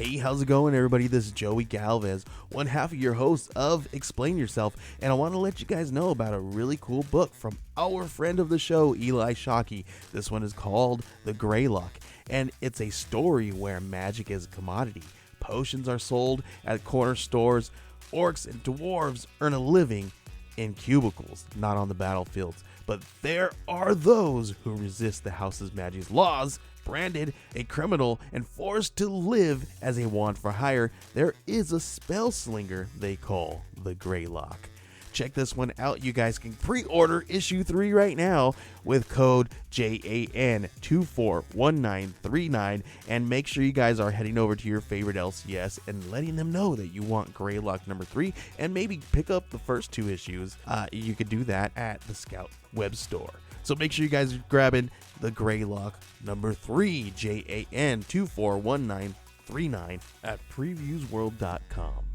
Hey, how's it going, everybody? This is Joey Galvez, one half of your host of Explain Yourself, and I want to let you guys know about a really cool book from our friend of the show, Eli Shockey. This one is called The Greylock, and it's a story where magic is a commodity. Potions are sold at corner stores. Orcs and dwarves earn a living in cubicles, not on the battlefields. But there are those who resist the house's magic's laws. Branded a criminal and forced to live as a wand for hire, there is a spell slinger they call the Greylock. Check this one out. You guys can pre-order issue 3 right now with code JAN241939, and make sure you guys are heading over to your favorite LCS and letting them know that you want Greylock number 3, and maybe pick up the first 2 issues. You could do that at the Scout web store. So make sure you guys are grabbing the Greylock number 3, JAN241939 at previewsworld.com.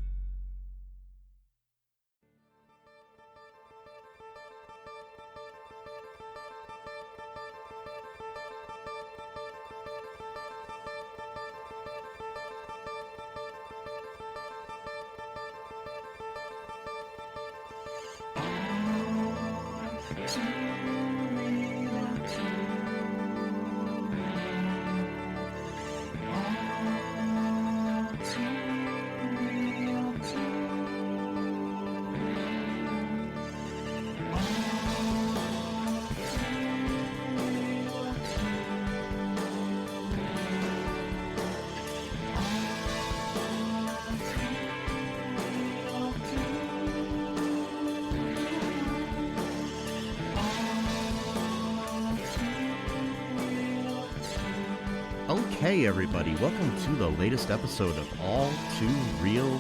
Hey everybody, welcome to the latest episode of All Too Real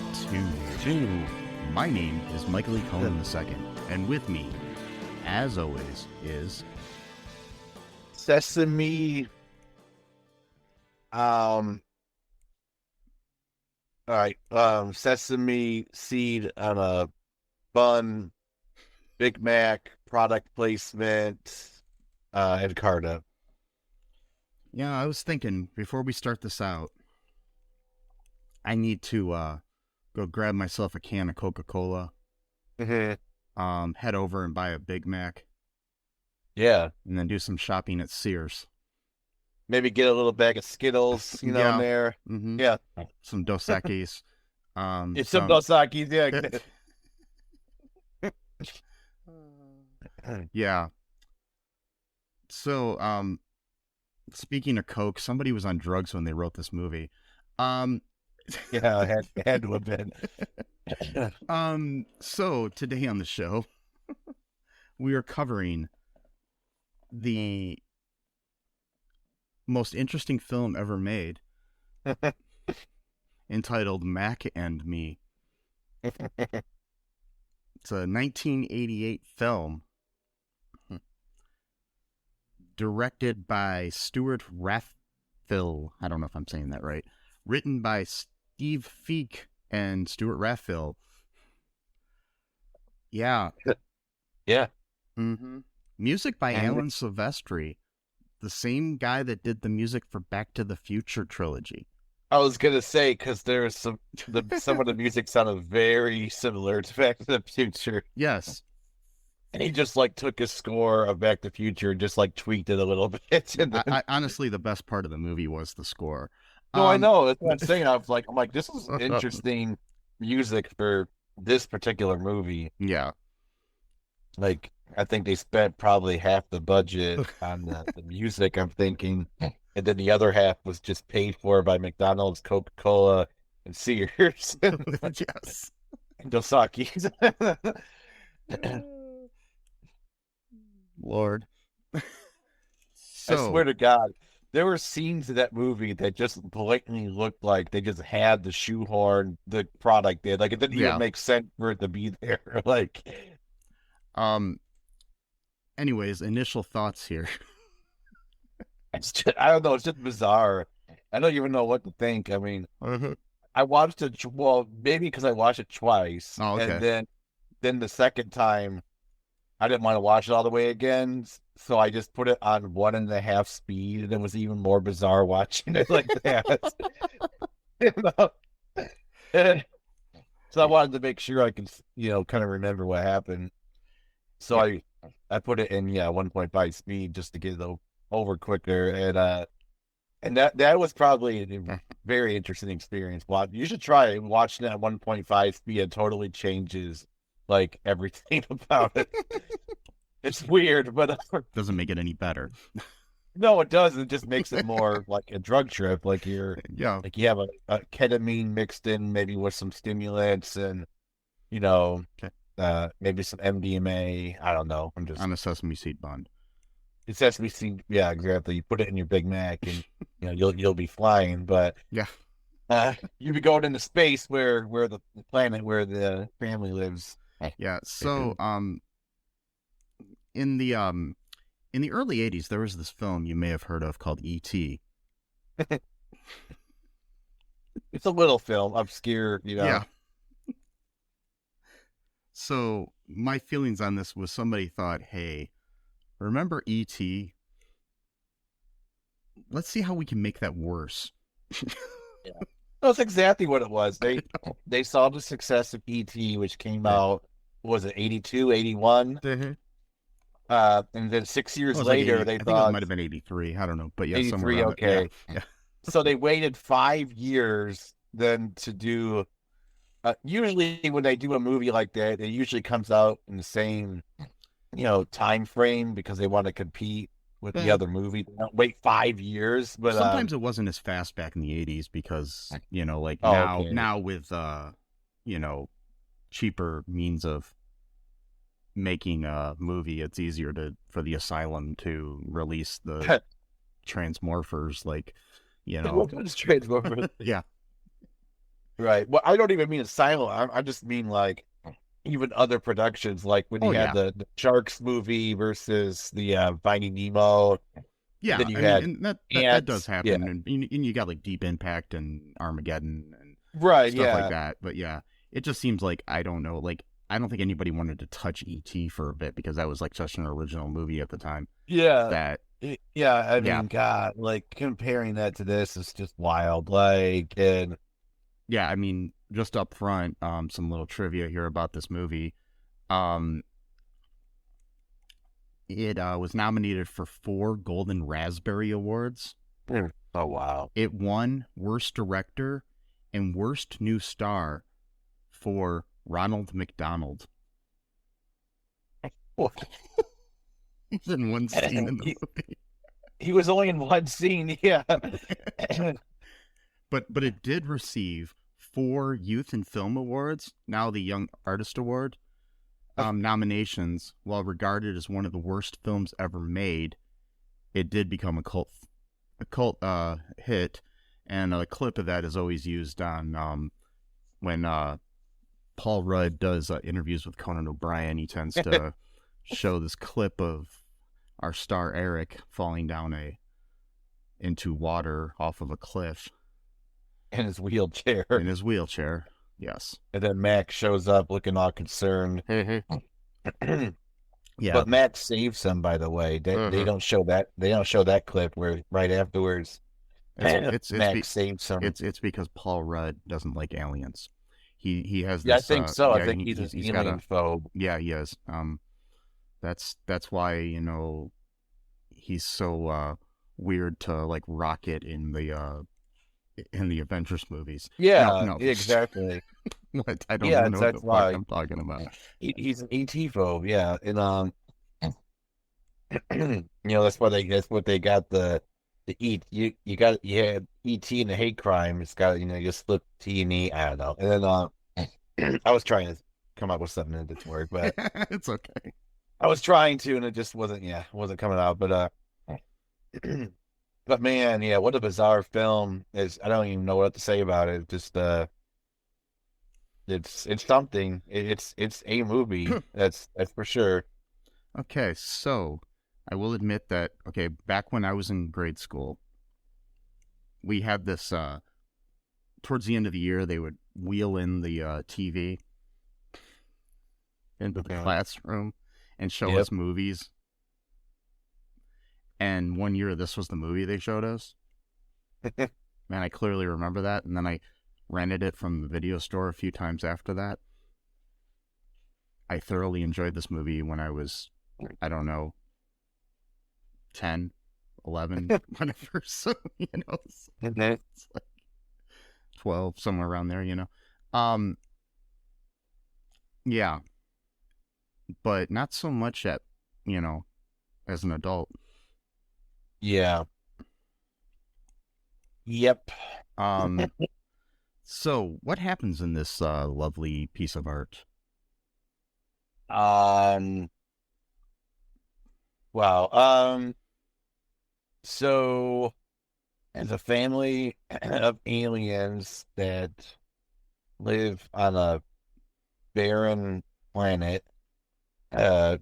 2. My name is Michael E. Cohen II, and with me, as always, is... Sesame... sesame seed on a bun, Big Mac, product placement, and Carta. Yeah, I was thinking, before we start this out, I need to go grab myself a can of Coca-Cola, head over and buy a Big Mac. Yeah. And then do some shopping at Sears. Maybe get a little bag of Skittles, in there. Mm-hmm. Yeah. Some Dos Equis. It's some Dos Equis, yeah. Yeah. So, speaking of Coke, somebody was on drugs when they wrote this movie. Yeah, it had to have been. So today on the show, we are covering the most interesting film ever made, entitled Mac and Me. It's a 1988 film. Directed by Stuart Rathfill. I don't know if I'm saying that right. Written by Steve Feek and Stuart Rathfill. Yeah. Yeah. Mm-hmm. Music by Alan Silvestri, the same guy that did the music for Back to the Future trilogy. I was gonna say, because there's some of the music sounded very similar to Back to the Future. Yes. And he just took his score of Back to the Future and just tweaked it a little bit. And then... I honestly, the best part of the movie was the score. No, I know. That's what I'm saying. I'm like, this is interesting music for this particular movie. Yeah. I think they spent probably half the budget on the music, I'm thinking. And then the other half was just paid for by McDonald's, Coca-Cola, and Sears. Yes. And Dos Equis. Lord. I swear to God, there were scenes in that movie that just blatantly looked like they just had the shoehorn the product did. It didn't even make sense for it to be there. Anyways, initial thoughts here. I don't know. It's just bizarre. I don't even know what to think. I mean, I watched it. Well, maybe because I watched it twice. Oh, okay. And then the second time, I didn't want to watch it all the way again, so I just put it on 1.5 speed, and it was even more bizarre watching it like that. You know? So I wanted to make sure I could, kind of remember what happened. So I put it in 1.5 speed just to get it over quicker, and that was probably a very interesting experience. You should try it. Watching it at 1.5 speed. It totally changes like everything about it. It's weird, but Doesn't make it any better. no, it doesn't. It just makes it more like a drug trip. Like you have a ketamine mixed in maybe with some stimulants and maybe some MDMA. I don't know. I'm just on a sesame seed bun. It sesame seed. Yeah, exactly. You put it in your Big Mac, and you'll be flying. But yeah, you'll be going into space where the planet where the family lives. Yeah. So in the early 80s, there was this film you may have heard of called E.T. It's a little film, obscure, Yeah. So my feelings on this was somebody thought, hey, remember E.T.? Let's see how we can make that worse. Yeah. That's exactly what it was. They saw the success of E.T., which came out, was it 82, 81? Mm-hmm. And then 6 years later, they thought... I think it might have been 83. I don't know. But yeah, 83, okay. Yeah. So they waited 5 years then to do... usually when they do a movie like that, it usually comes out in the same, time frame because they want to compete with the other movie. They don't wait 5 years. But sometimes it wasn't as fast back in the 80s because, now with, cheaper means of making a movie, it's easier for the asylum to release the transmorphers, What is transmorphers? Yeah. Right. Well, I don't even mean asylum. I just mean like even other productions, like when you had the Sharks movie versus the Finding Nemo. Yeah, then that does happen, and you got like Deep Impact and Armageddon and stuff like that. But yeah, it just seems like I don't know, like I don't think anybody wanted to touch E.T. for a bit because that was like such an original movie at the time. Yeah. I mean, God, like comparing that to this is just wild. Like, and yeah, I mean, just up front, some little trivia here about this movie. It was nominated for 4 Golden Raspberry Awards. Oh, wow. It won Worst Director and Worst New Star for Ronald McDonald. He's in one scene in the movie. He was only in one scene, yeah. But it did receive 4 Youth and Film Awards, now the Young Artist Award, nominations. While regarded as one of the worst films ever made, it did become a cult hit, and a clip of that is always used on when Paul Rudd does interviews with Conan O'Brien. He tends to show this clip of our star Eric falling down into water off of a cliff. In his wheelchair. Yes. And then Max shows up looking all concerned. Yeah. But Max saves him, by the way. They don't show that. They don't show that clip where right afterwards Max saves him. It's because Paul Rudd doesn't like aliens. He has this. Yeah, I think so. I think he's an alien phobe. Yeah, he is. That's why he's so weird to like Rocket in the Avengers movies. Yeah, no. Exactly. What? I don't know what the fuck I'm talking about. He's an ET phobe, yeah, and that's what they got the ET. You had ET in the hate crime. It's got you slip T and E. I don't know, and then I was trying to come up with something that didn't work, but it's okay. I was trying to, and it just wasn't coming out. But but man, yeah, what a bizarre film is. I don't even know what to say about it. Just it's something. It's a movie. That's for sure. Okay, so I will admit that back when I was in grade school, we had this towards the end of the year they would wheel in the TV into the classroom and show us movies. And one year this was the movie they showed us. Man, I clearly remember that. And then I rented it from the video store a few times after that. I thoroughly enjoyed this movie when I was, I don't know, 10, 11, whatever. So, it's like 12, somewhere around there, Yeah. But not so much as an adult. Yeah. Yep. So what happens in this lovely piece of art? So as a family of aliens that live on a barren planet,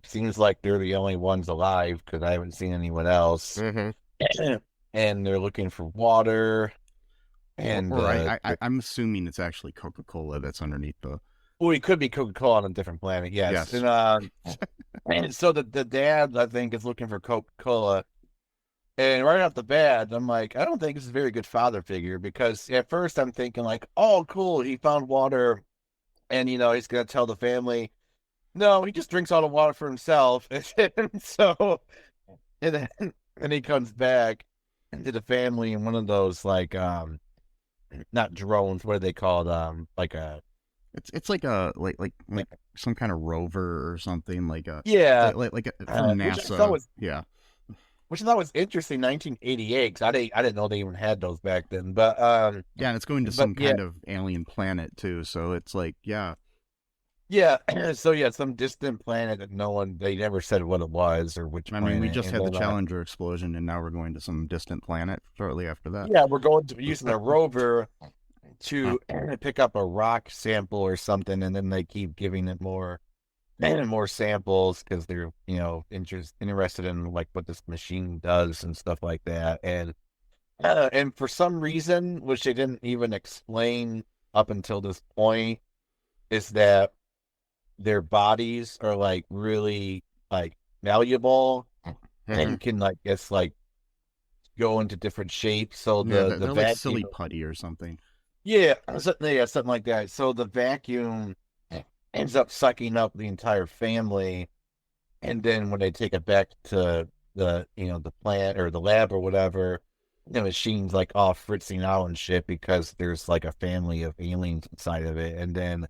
seems like they're the only ones alive because I haven't seen anyone else. Mm-hmm. And they're looking for water. And I'm assuming it's actually Coca-Cola that's underneath the. Well, it could be Coca-Cola on a different planet, yes. And so the dad, I think, is looking for Coca-Cola. And right off the bat, I'm like, I don't think this is a very good father figure, because at first I'm thinking like, oh, cool, he found water, and he's gonna tell the family. No, he just drinks all the water for himself. And then he comes back to the family in one of those like not drones, what are they called? Like a It's like a like some kind of rover or something, like a like from NASA. Which I thought was interesting, 1988, because I didn't know they even had those back then. But and it's going to some kind of alien planet too. So it's like so some distant planet that they never said what it was or which. I mean, we just had the Challenger explosion, and now we're going to some distant planet shortly after that. Yeah, we're going to be using a rover to pick up a rock sample or something, and then they keep giving it more and more samples because they're interested in like what this machine does and stuff like that. And for some reason, which they didn't even explain up until this point, is that their bodies are like really like malleable and can go into different shapes. So they're like silly putty or something. Yeah, something like that. So the vacuum ends up sucking up the entire family, and then when they take it back to the plant or the lab or whatever, the machine's like off fritzing out and shit because there's like a family of aliens inside of it, and then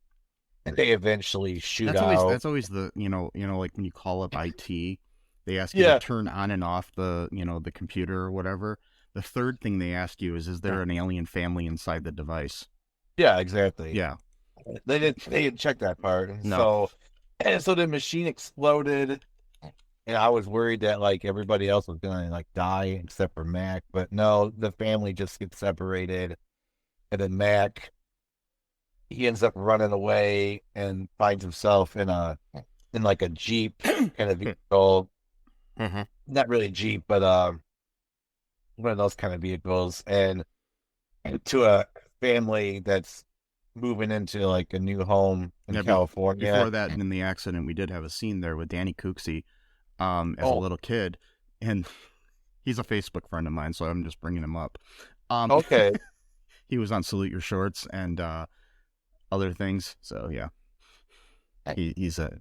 they eventually shoot out. That's always the like when you call up IT, they ask you to turn on and off the the computer or whatever. The third thing they ask you is there an alien family inside the device? Yeah, exactly. Yeah. They didn't check that part. No. So the machine exploded, and I was worried that like everybody else was gonna like die except for Mac, but no, the family just gets separated, and then Mac, he ends up running away and finds himself in like a Jeep kind of vehicle. Mm-hmm. Not really a Jeep, but one of those kind of vehicles, and to a family that's moving into like a new home in California. Before that, in the accident, we did have a scene there with Danny Cooksey as a little kid, and he's a Facebook friend of mine, so I'm just bringing him up. Okay. He was on Salute Your Shorts and other things, so yeah. He's a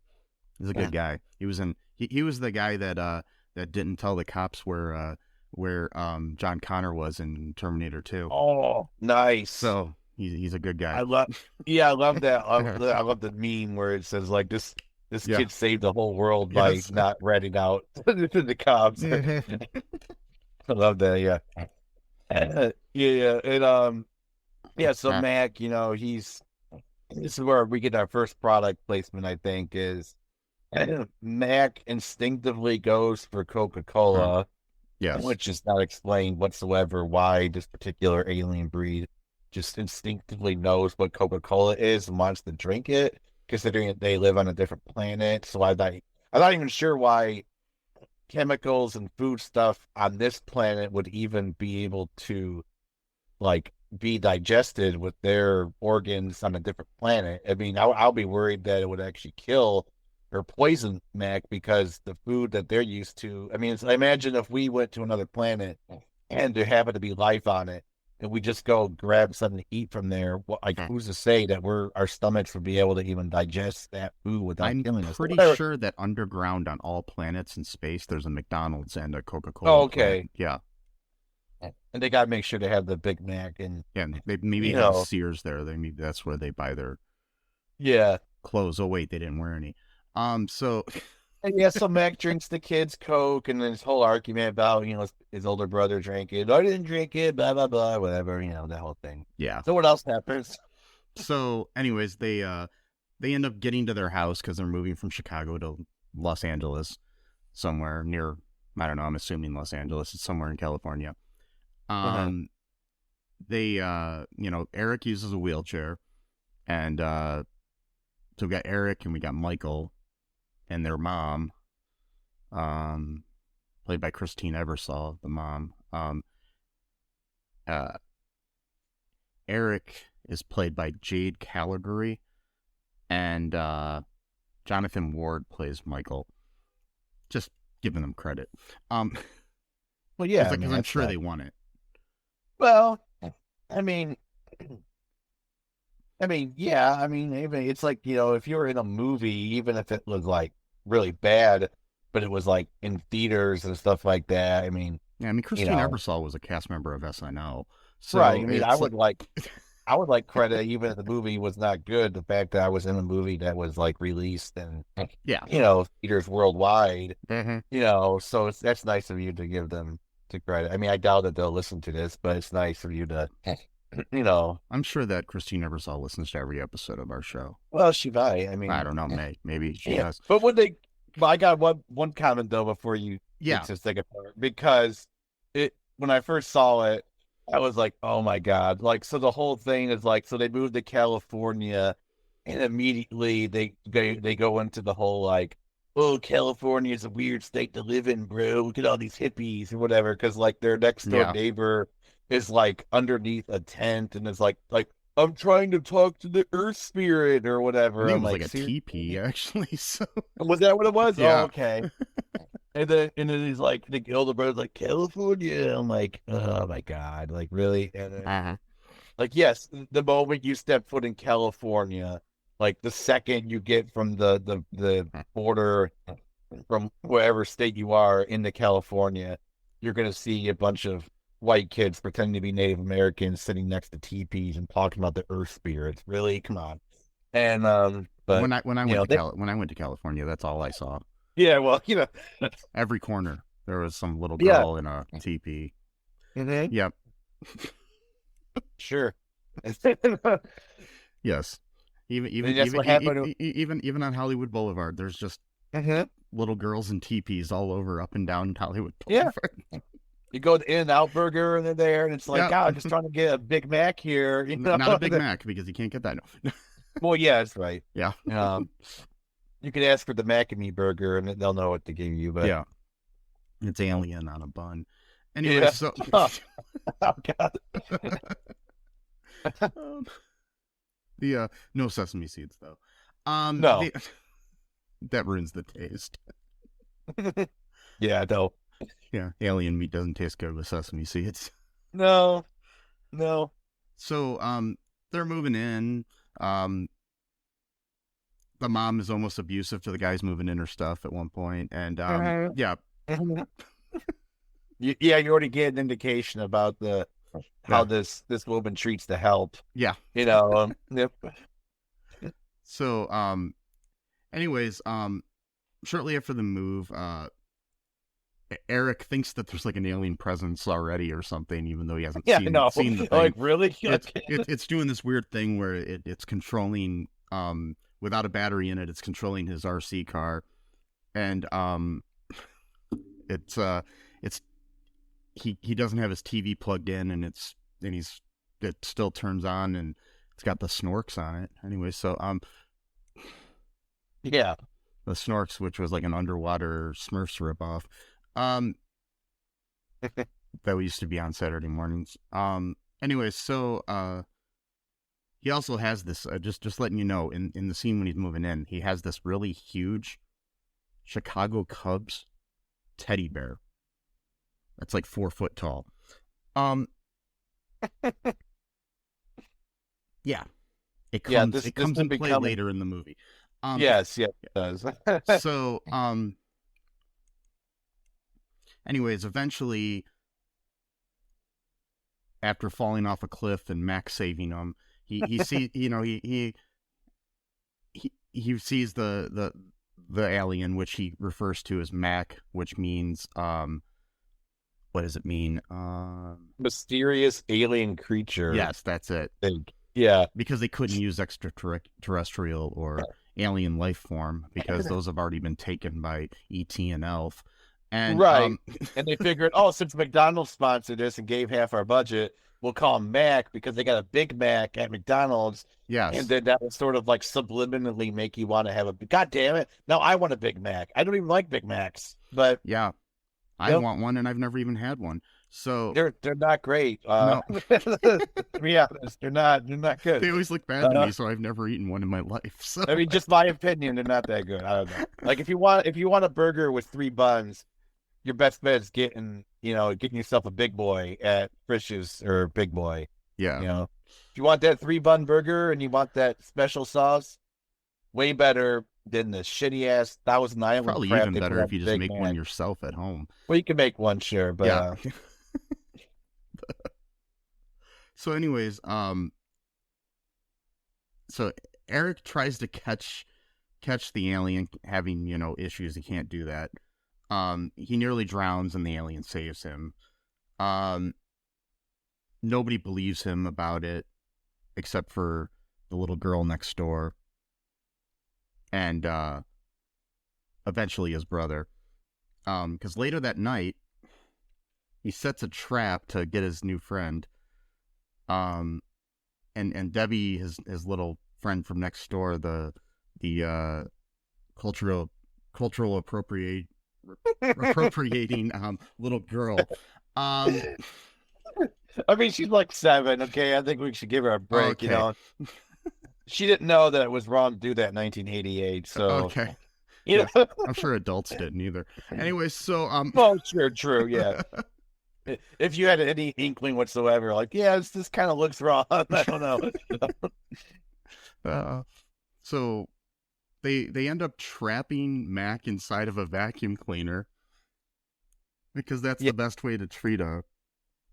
good guy. He was the guy that didn't tell the cops where John Connor was in Terminator 2. Oh, nice. So he's a good guy. I love that. I love the meme where it says like this kid saved the whole world by not ratting out the cops. I love that. So Mac, this is where we get our first product placement, I think, is Mac instinctively goes for Coca-Cola. Yes. Which is not explained whatsoever why this particular alien breed just instinctively knows what Coca-Cola is and wants to drink it, considering they live on a different planet. So I'm not even sure why chemicals and food stuff on this planet would even be able to like be digested with their organs on a different planet. I mean, I'll be worried that it would actually kill or poison Mac because the food that they're used to. I mean, I imagine if we went to another planet and there happened to be life on it, and we just go grab something to eat from there, like who's to say that our stomachs would be able to even digest that food without killing us? I'm pretty sure that underground on all planets in space, there's a McDonald's and a Coca-Cola. Oh, okay. Plant. Yeah. And they got to make sure they have the Big Mac and they maybe have Sears there. Maybe that's where they buy their clothes. Oh wait, they didn't wear any. So so Mac drinks the kids' Coke, and then this whole argument about his older brother drank it. I didn't drink it. Blah blah blah. Whatever. That whole thing. Yeah. So what else happens? So, anyways, they end up getting to their house because they're moving from Chicago to Los Angeles, somewhere near. I don't know. I'm assuming Los Angeles. It's somewhere in California. They, Eric uses a wheelchair, and so we got Eric and we got Michael and their mom, played by Christine Ebersol, the mom. Eric is played by Jade Calegory, and Jonathan Ward plays Michael. Just giving them credit. Well, yeah, because I'm sure they want it. Well, I mean, yeah, even it's like, if you were in a movie, even if it was like really bad, but it was like in theaters and stuff like that. Christine Ebersol was a cast member of SNL. So right. I would like credit, even if the movie was not good, the fact that I was in a movie that was like released and theaters worldwide. So that's nice of you to give them to credit. I doubt that they'll listen to this, but it's nice for you to, I'm sure that Christine Ebersol listens to every episode of our show. Well, she might. I don't know, maybe she does. But I got one comment though before you take this thing apart, because when I first saw it, I was like, oh my God. Like, so the whole thing is like, so they moved to California and immediately they go into the whole like, oh, California is a weird state to live in, bro. Look at all these hippies or whatever. Because like their next door neighbor is like underneath a tent and is like I'm trying to talk to the Earth Spirit or whatever. I think it was like a teepee actually. So was that what it was? Yeah. Oh, okay. And then he's like, the older brother's like, California. I'm like, oh my God, like really? And then, like, yes, the moment you step foot in California, like the second you get from the border from wherever state you are into California, you're gonna see a bunch of white kids pretending to be Native Americans sitting next to teepees and talking about the Earth spirits. Really, come on. And but when I went to California, that's all I saw. Yeah, well, every corner there was some little girl in a teepee. Mm-hmm. Yep. Sure. Yes. Even on Hollywood Boulevard, there's just little girls in teepees all over up and down Hollywood Boulevard. Yeah. You go to In-N-Out Burger and they're there, and it's like, God, I'm just trying to get a Big Mac here. Not a Big Mac because you can't get that. No. Well, yeah, that's right. Yeah. You can ask for the Mac and Me burger, and they'll know what to give you. But yeah, it's alien on a bun. Anyway, so oh God. The no sesame seeds though. No, that ruins the taste. Yeah, no. Yeah, alien meat doesn't taste good with sesame seeds. No. So they're moving in. The mom is almost abusive to the guys moving in her stuff at one point, and yeah, you already get an indication about how this woman treats the help. Yeah, Yep. So, anyways, shortly after the move, Eric thinks that there's like an alien presence already or something, even though he hasn't seen the thing. Like, really? It's doing this weird thing where it's controlling, without a battery in it, it's controlling his RC car, and he doesn't have his TV plugged in, and it still turns on, and it's got the Snorks on it. Anyway, so yeah, the Snorks, which was like an underwater Smurfs ripoff. That used to be on Saturday mornings. Anyways, so he also has this, just letting you know, in the scene when he's moving in, he has this really huge Chicago Cubs teddy bear that's like 4 foot tall. Yeah. It Yeah, comes this in will be play coming. later in the movie. Yes, it does. So, anyways, eventually, after falling off a cliff and Max saving him, he sees, he sees the alien, which he refers to as Mac, which means what does it mean? Mysterious alien creature. Yes, that's it. Yeah, because they couldn't use extraterrestrial or alien life form because those have already been taken by E.T. and Elf. And right. And they figured, oh, since McDonald's sponsored this and gave half our budget, we'll call them Mac because they got a Big Mac at McDonald's. Yes. And then that will sort of like subliminally make you want to have a. God damn it! Now I want a Big Mac. I don't even like Big Macs, but yeah, I want one, and I've never even had one. So they're not great. No. To be honest, they're not good. They always look bad to me, so I've never eaten one in my life. So I mean, just my opinion, they're not that good. I don't know. Like if you want a burger with 3 buns, your best bet is getting yourself a Big Boy at Frisch's or Big Boy. Yeah. If you want that 3-bun burger and you want that special sauce, way better than the shitty ass Thousand Island. Probably crap even they better put on if you just Big make Mac. one yourself at home. Well, you can make one, sure, but yeah. So, anyways, so Eric tries to catch the alien having issues. He can't do that. He nearly drowns, and the alien saves him. Nobody believes him about it, except for the little girl next door, and eventually his brother. Because later that night, he sets a trap to get his new friend. And Debbie, his little friend from next door, the cultural appropriating little girl. I mean, she's like 7. Okay, I think we should give her a break. Okay. She didn't know that it was wrong to do that in 1988. So okay. Yeah, I'm sure adults didn't either. Anyway, so well, sure, true, yeah. If you had any inkling whatsoever, like, yeah, this kind of looks wrong. I don't know. So they end up trapping Mac inside of a vacuum cleaner because that's the best way to treat a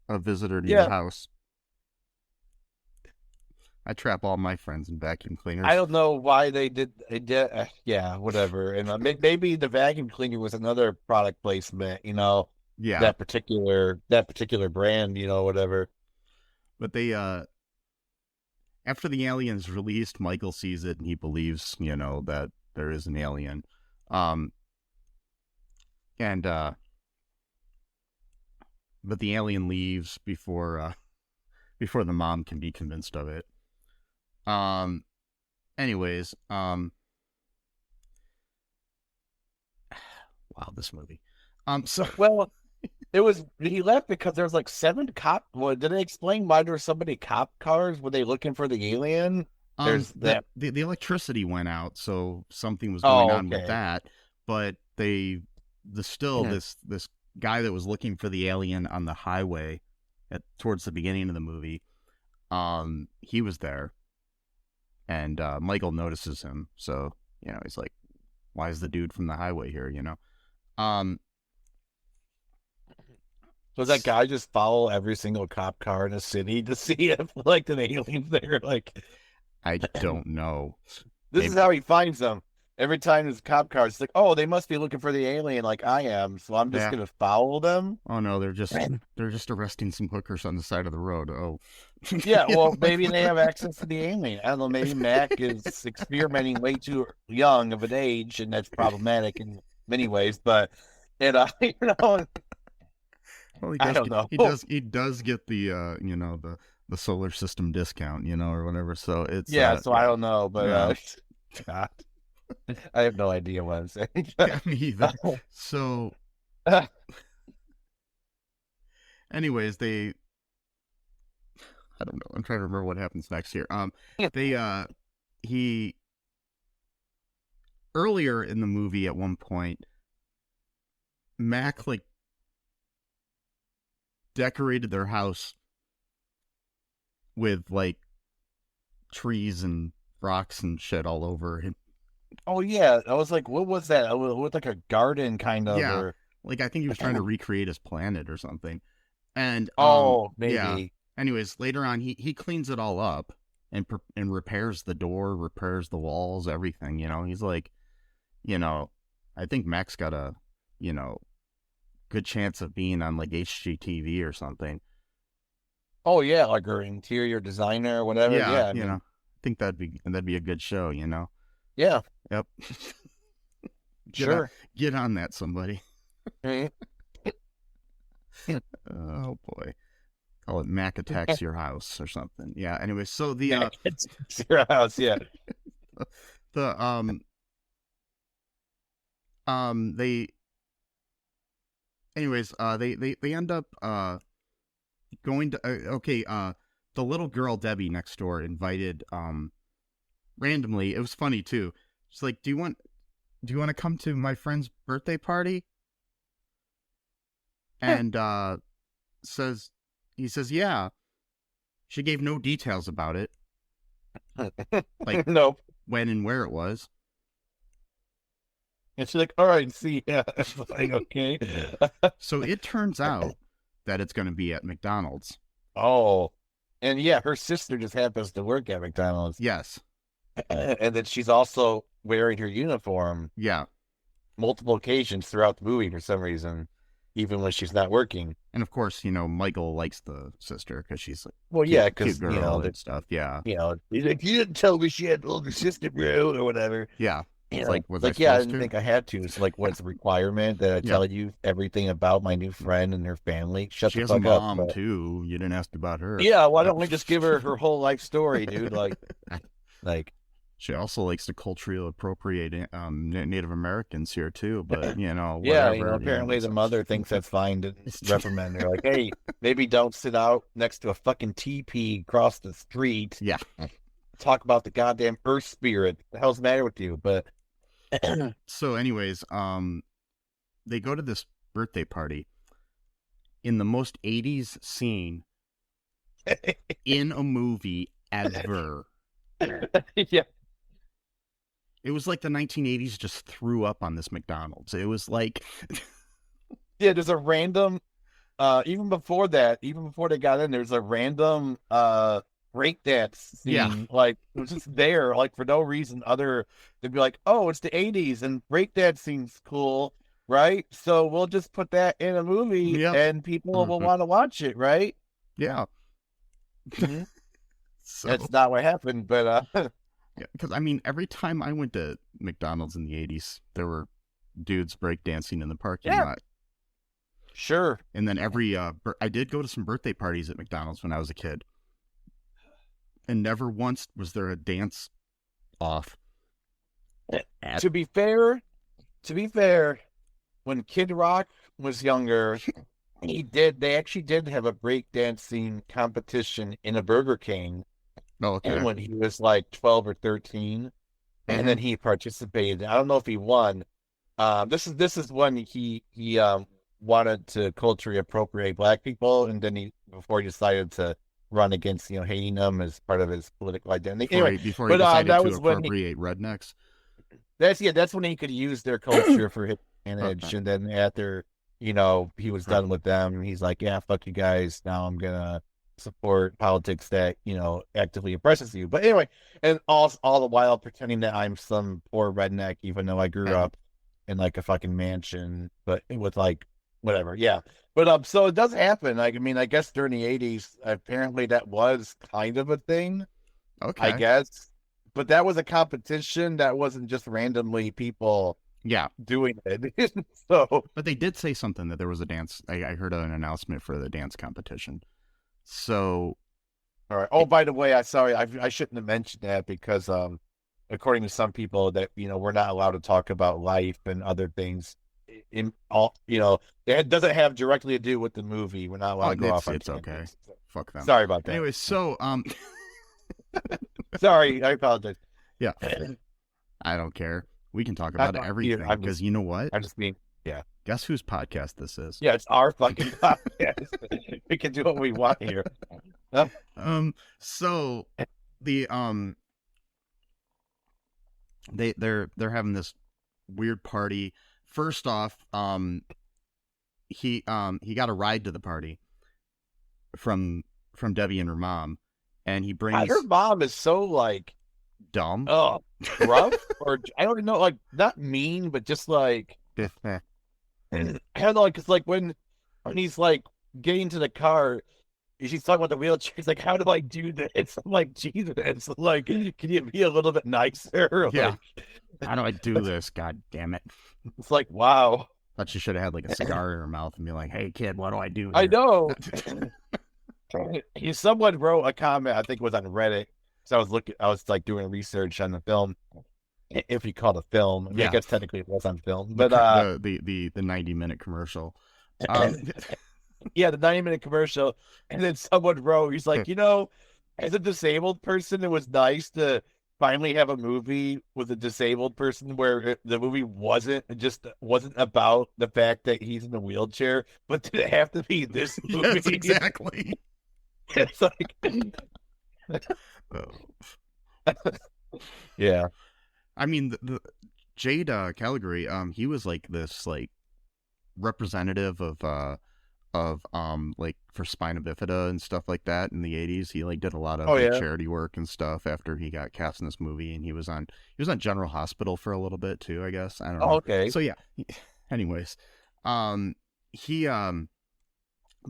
visitor to your house. I trap all my friends in vacuum cleaners. I don't know why they did. Yeah, whatever. And maybe the vacuum cleaner was another product placement. Yeah, that particular brand. Whatever. But they after the alien's released, Michael sees it and he believes that there is an alien. But the alien leaves before the mom can be convinced of it. Anyways, wow, this movie. Well, he left because there was like 7 cop. Well, did they explain why there were so many cop cars? Were they looking for the alien? There's the electricity went out, so something was going on with that. But this guy that was looking for the alien on the highway towards the beginning of the movie, he was there, and Michael notices him. So he's like, "Why is the dude from the highway here?" So that guy just follow every single cop car in the city to see if like an alien's there? Like, I don't know. This is how he finds them. Every time there's a cop car, it's like, oh, they must be looking for the alien like I am, so I'm just gonna follow them. Oh no, they're just arresting some hookers on the side of the road. Oh, yeah. Well, maybe they have access to the alien. I don't know. Maybe Mac is experimenting way too young of an age, and that's problematic in many ways. But well, I don't know. He does get the the solar system discount, or whatever. So it's so I don't know, but God. I have no idea what I'm saying. Yeah, me either. So, anyways, I don't know. I'm trying to remember what happens next here. He earlier in the movie at one point, Mac decorated their house with like trees and rocks and shit all over him. Oh yeah, I was like, what was that? It looked like a garden kind of. Yeah, or... like I think he was trying to recreate his planet or something. And maybe. Yeah. Anyways, later on, he cleans it all up and repairs the door, repairs the walls, everything. He's like, I think Mac's got a good chance of being on like HGTV or something. Oh yeah, like her interior designer or whatever. Yeah, I think that'd be a good show. Yeah. Yep. Sure. Get on that, somebody. Mm-hmm. Oh boy. Call it Mac Attacks Your House or something. Yeah. Anyway, so the it's your house. Yeah. they end up going to the little girl Debbie next door invited randomly. It was funny too. She's like, do you want to come to my friend's birthday party? And he says yeah. She gave no details about it, like nope, when and where it was. And she's like, all right, see, yeah. Like, okay. So it turns out that it's going to be at McDonald's. Oh, and yeah, her sister just happens to work at McDonald's. Yes. And then she's also wearing her uniform. Yeah. Multiple occasions throughout the movie for some reason, even when she's not working. And of course, Michael likes the sister because she's like, well, yeah, because and stuff. Yeah. He's like, you didn't tell me she had an older sister, bro, or whatever. Yeah. It's like, was I I didn't think I had to. It's like, what's the requirement that I tell you everything about my new friend and her family? Shut the fuck up. She has a mom too. You didn't ask about her. Yeah, why don't we just give her whole life story, dude? Like. She also likes to culturally appropriate Native Americans here too, but whatever. Yeah, apparently the mother thinks that's fine to reprimand her. Like, hey, maybe don't sit out next to a fucking teepee across the street. Yeah. Talk about the goddamn earth spirit. What the hell's the matter with you? But so anyways, they go to this birthday party in the most 80s scene in a movie ever. Yeah. It was like the 1980s just threw up on this McDonald's. It was like yeah, there's a random even before they got in, there's a random breakdance scene. Yeah. Like, it was just there, like, for no reason other than be like, oh, it's the 80s and breakdance seems cool, right? So we'll just put that in a movie and people will want to watch it, right? Yeah. Mm-hmm. So, that's not what happened, but yeah, because I mean, every time I went to McDonald's in the 80s, there were dudes breakdancing in the parking lot. Sure. And then I did go to some birthday parties at McDonald's when I was a kid. And never once was there a dance off. To be fair, when Kid Rock was younger, they actually did have a breakdancing competition in a Burger King. Oh, okay. And when he was like 12 or 13, and then he participated. I don't know if he won. This is when he wanted to culturally appropriate black people, and then before he decided to run against hating them as part of his political identity. Before he decided to appropriate rednecks. That's when he could use their culture for his advantage, and then after he was done with them, he's like, yeah, fuck you guys. Now I'm gonna support politics that actively oppresses you. But anyway, and all the while pretending that I'm some poor redneck, even though I grew up in like a fucking mansion, but with like whatever. Yeah. But so it does happen. Like, I mean, I guess during the 80s, apparently that was kind of a thing. Okay. I guess. But that was a competition. That wasn't just randomly people doing it. So, but they did say something that there was a dance. I heard an announcement for the dance competition. So, all right. Oh, by the way, I shouldn't have mentioned that because according to some people that we're not allowed to talk about life and other things in all it doesn't have directly to do with the movie. We're not allowed to go off on it's okay. So, fuck them. Sorry about that. Anyway, so sorry, I apologize. Yeah. I don't care. We can talk about everything because you know what? I'm just being Guess whose podcast this is? Yeah, it's our fucking podcast. We can do what we want here. So the they're having this weird party. First off, he got a ride to the party from Debbie and her mom, and he brings Her mom is so like dumb. Rough, or I don't know, like not mean, but just like I don't know, because like when he's like getting to the car, she's talking about the wheelchair. He's like, "How do I do this?" I'm like, "Jesus, like, can you be a little bit nicer?" Yeah. Like, How do I do this? God damn it! it's like, wow. Thought she should have had like a cigar in her mouth and be like, "Hey kid, what do I do?" Here? I know. Someone wrote a comment, I think it was on Reddit. So I was like doing research on the film, if you call it a film. I mean, I guess technically it was on film, but the 90-minute commercial. Yeah, the 90-minute commercial, and then someone wrote, he's like, as a disabled person, it was nice to finally have a movie with a disabled person where the movie wasn't about the fact that he's in a wheelchair, but did it have to be this movie? Yes, exactly. It's like, yeah. I mean, the Jade Calegory, he was like this like representative of like for spina bifida and stuff like that in the 80s. He like did a lot of charity work and stuff after he got cast in this movie, and he was on General Hospital for a little bit too, I guess. I don't know. Okay. So yeah. Anyways, but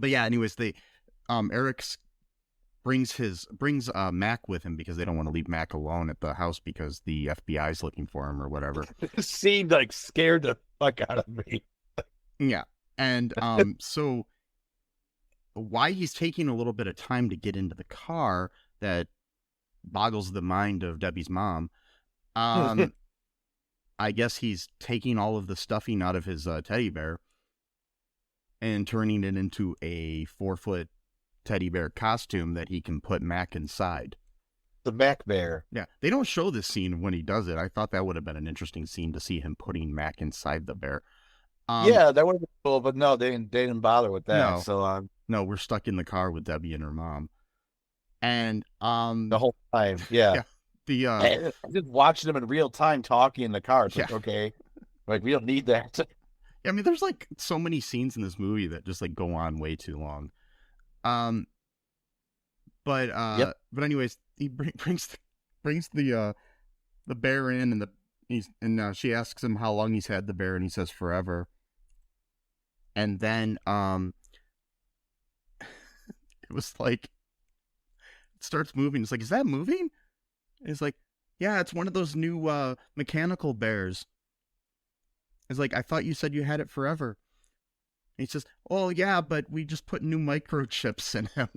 yeah, anyways, Eric's brings Mac with him because they don't want to leave Mac alone at the house because the FBI's looking for him or whatever. It seemed like scared the fuck out of me. Yeah. And so why he's taking a little bit of time to get into the car that boggles the mind of Debbie's mom. I guess he's taking all of the stuffing out of his teddy bear and turning it into a 4-foot teddy bear costume that he can put Mac inside. The Mac bear. Yeah. They don't show this scene when he does it. I thought that would have been an interesting scene to see him putting Mac inside the bear. Yeah, that would have been cool, but no, they didn't bother with that. No. So no, we're stuck in the car with Debbie and her mom. And the whole time, yeah. The just watching them in real time talking in the car. It's like, okay. Like, we don't need that. I mean, there's like so many scenes in this movie that just like go on way too long. But anyways, he brings the bear in, and she asks him how long he's had the bear, and he says forever. And then it was like it starts moving. It's like, is that moving? And it's like, yeah, it's one of those new mechanical bears. It's like, I thought you said you had it forever. And he says, oh yeah, but we just put new microchips in him.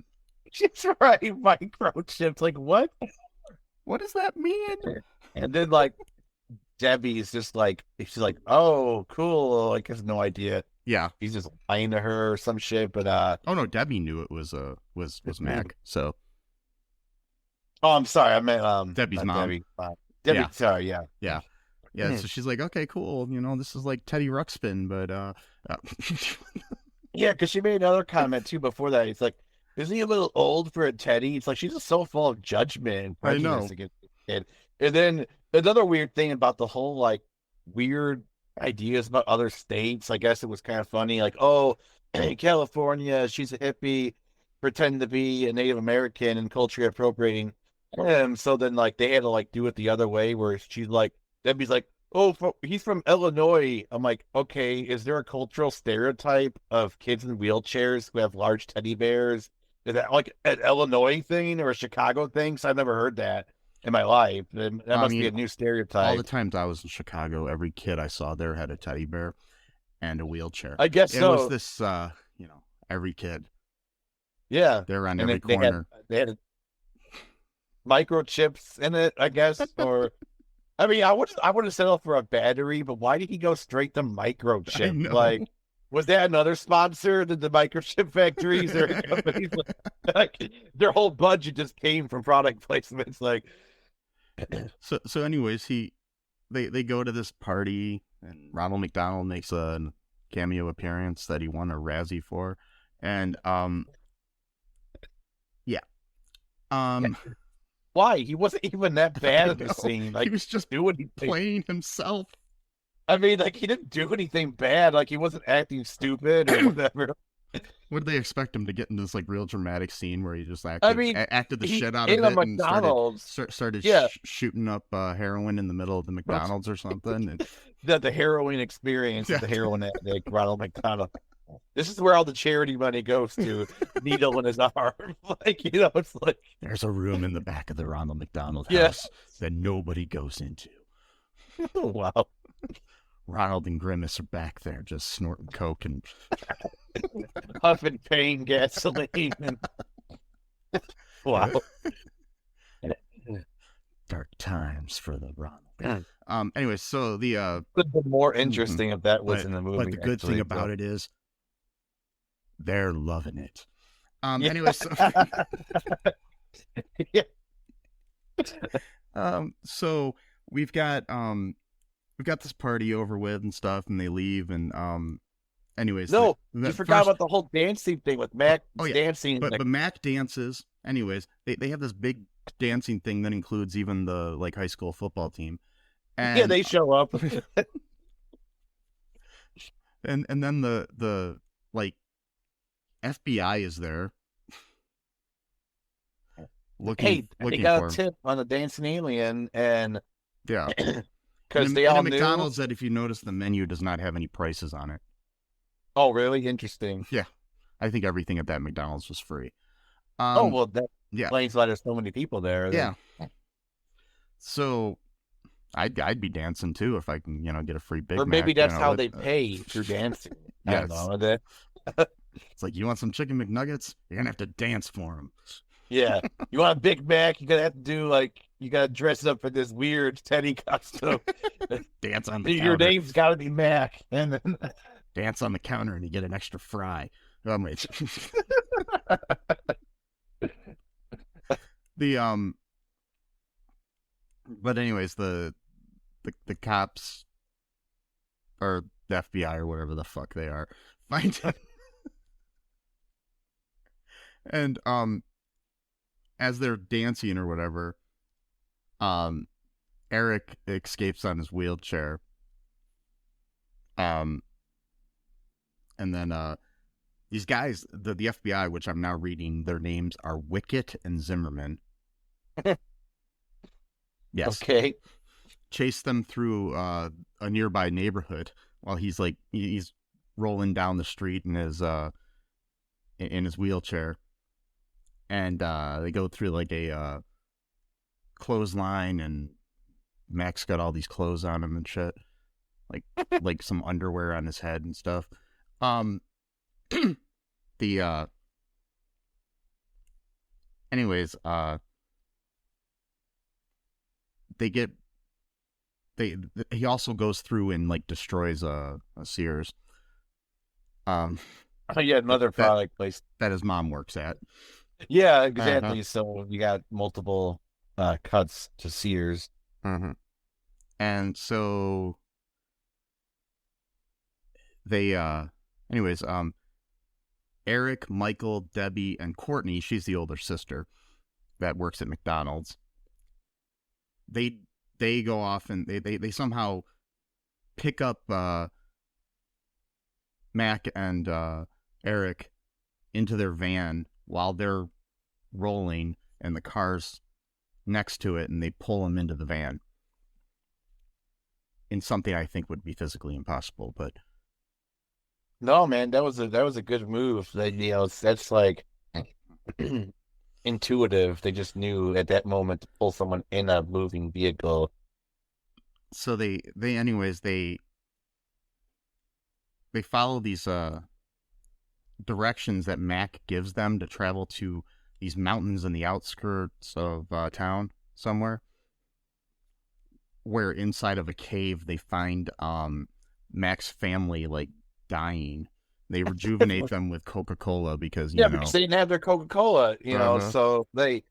She's right, microchips. Like, what? What does that mean? And then like Debbie's just like, she's like, oh, cool. Like, has no idea. Yeah, he's just lying to her or some shit. But oh no, Debbie knew it was Mac. So, oh, I'm sorry, I meant Debbie's mom. Debbie, yeah. Sorry, yeah. So she's like, okay, cool. This is like Teddy Ruxpin, but yeah, because she made another comment too before that. It's like, isn't he a little old for a Teddy? It's like she's just so full of judgment and prejudice against the kid. And then another weird thing about the whole like weird ideas about other states. I guess it was kind of funny. Like, oh, California, she's a hippie, pretending to be a Native American and culture appropriating. So then like they had to like do it the other way, where she's like, Debbie's like, oh, he's from Illinois. I'm like, okay, is there a cultural stereotype of kids in wheelchairs who have large teddy bears? Is that like an Illinois thing or a Chicago thing? So I've never heard that in my life. That must be a new stereotype. All the times I was in Chicago, every kid I saw there had a teddy bear and a wheelchair. I guess so. It was this, every kid. Yeah. They're on every corner. They had microchips in it, I guess, or... I mean, I would have settled for a battery, but why did he go straight to microchip? Like, was that another sponsor? Did the microchip factories or companies like their whole budget just came from product placements? Like, so anyways, they go to this party, and Ronald McDonald makes a cameo appearance that he won a Razzie for, and Why? He wasn't even that bad in the know. scene. Like, He was just doing anything. playing himself. I mean, like, he didn't do anything bad. Like, he wasn't acting stupid or whatever. What did they expect him to get into this like real dramatic scene where he just acted the he, shit out in of a it and started yeah. shooting up heroin in the middle of the McDonald's or something? And... the heroin experience of the heroin addict, Ronald McDonald. This is where all the charity money goes to. Needle in his arm. Like, you know, it's like... There's a room in the back of the Ronald McDonald house that nobody goes into. Wow. Ronald and Grimace are back there just snorting coke and huffing pain gasoline. And... Wow. Dark times for the Ronald. Anyway, so the would have been more interesting if that was in the movie. But the good thing about it is they're loving it. Yeah. Anyway, so yeah. So we've got this party over with and stuff, and they leave, and anyways. No, you forgot about the whole dancing thing with Mac dancing. But Mac dances. Anyways, they have this big dancing thing that includes even the like high school football team. And, yeah, they show up. and then the like FBI is there. Looking they got a tip on the dancing alien, and yeah, because they all knew. McDonald's that if you notice the menu does not have any prices on it. Oh, really? Interesting. Yeah, I think everything at that McDonald's was free. That explains why there's so many people there. Yeah. So, I'd be dancing too if I can, get a free Big Mac. Or maybe that's how they pay through dancing. Yes. I don't know. It's like, you want some chicken McNuggets? You're gonna have to dance for them. Yeah. You want a Big Mac? You're gonna have to do you gotta dress up in this weird Teddy costume. Dance on the counter. Your name's gotta be Mac, and then dance on the counter and you get an extra fry. But anyways, the cops or the FBI or whatever the fuck they are find it. And as they're dancing or whatever, Eric escapes on his wheelchair. And then these guys, the FBI, which I'm now reading, their names are Wicket and Zimmerman. Yes. Okay. Chase them through a nearby neighborhood while he's rolling down the street in his wheelchair, and they go through a clothesline, and Mac's got all these clothes on him and shit, like some underwear on his head and stuff. Anyways, he also goes through and destroys a Sears. Another product place that his mom works at. Yeah, exactly. So you got multiple cuts to Sears. Mm-hmm. And so they Eric, Michael, Debbie, and Courtney, she's the older sister that works at McDonald's. They go off and they somehow pick up Mac and Eric into their van while they're rolling, and the car's next to it, and they pull them into the van in something I think would be physically impossible. But no, man, that was a good move. That's intuitive. They just knew at that moment to pull someone in a moving vehicle. So they follow these directions that Mac gives them to travel to these mountains in the outskirts of town somewhere, where inside of a cave they find Mac's family dying. They rejuvenate them with Coca-Cola because because they didn't have their Coca-Cola, so that's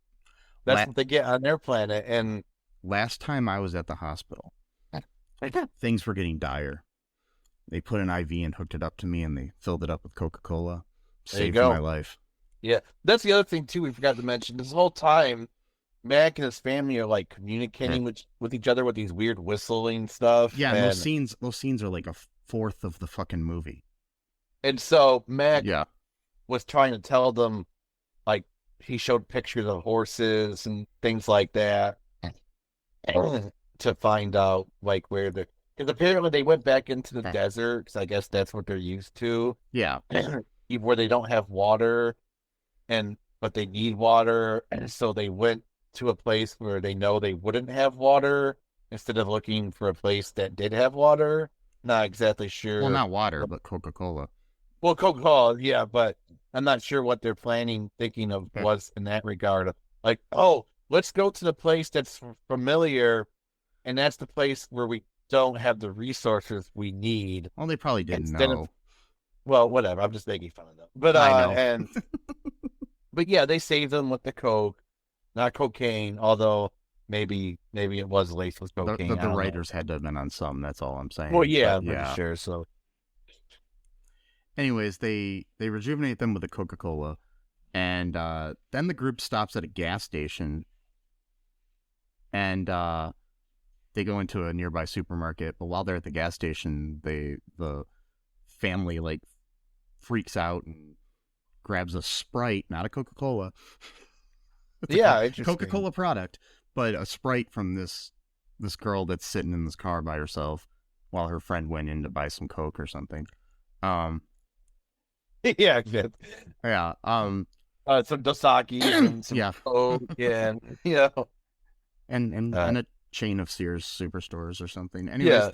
what they get on their planet. And last time I was at the hospital, things were getting dire. They put an IV and hooked it up to me, and they filled it up with Coca-Cola. Saved my life. Yeah, that's the other thing too. We forgot to mention this whole time. Mac and his family are like communicating with each other with these weird whistling stuff. Yeah, and and those scenes are like a fourth of the fucking movie. and so Mac Yeah. was trying to tell them, like, he showed pictures of horses and things like that to find out like where they're, because apparently they went back into the desert because I guess that's what they're used to. Yeah. Where they don't have water, but they need water, and so they went to a place where they know they wouldn't have water instead of looking for a place that did have water. Not exactly sure. Well, not water, but Coca-Cola. Well, Coca-Cola, yeah, but I'm not sure what they're thinking of was in that regard. Like, oh, let's go to the place that's familiar, and that's the place where we don't have the resources we need. Well, they probably didn't know. Well, whatever. I'm just making fun of them. But I know. But yeah, they saved them with the coke, not cocaine. Although maybe it was laced with cocaine. The writers had to have been on some. That's all I'm saying. Well, yeah, but, I'm sure. So, anyways, they rejuvenate them with a Coca-Cola, and then the group stops at a gas station, and they go into a nearby supermarket. But while they're at the gas station, the family like freaks out and grabs a Sprite, not a Coca-Cola. Yeah, Coca-Cola product, but a Sprite from this girl that's sitting in this car by herself while her friend went in to buy some Coke or something. Yeah, yeah. Some Dasaki and some Coke, and and a chain of Sears superstores or something. Anyways,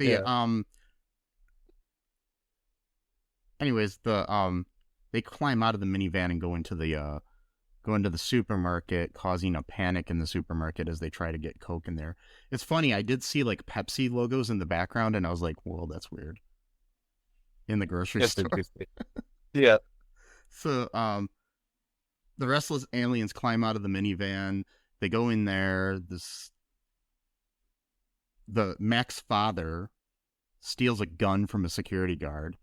they climb out of the minivan and go into the supermarket, causing a panic in the supermarket as they try to get Coke in there. It's funny, I did see like Pepsi logos in the background, and I was like, "Whoa, that's weird." In the grocery store. Yeah. So, the restless aliens climb out of the minivan. They go in there. The Mac's father steals a gun from a security guard.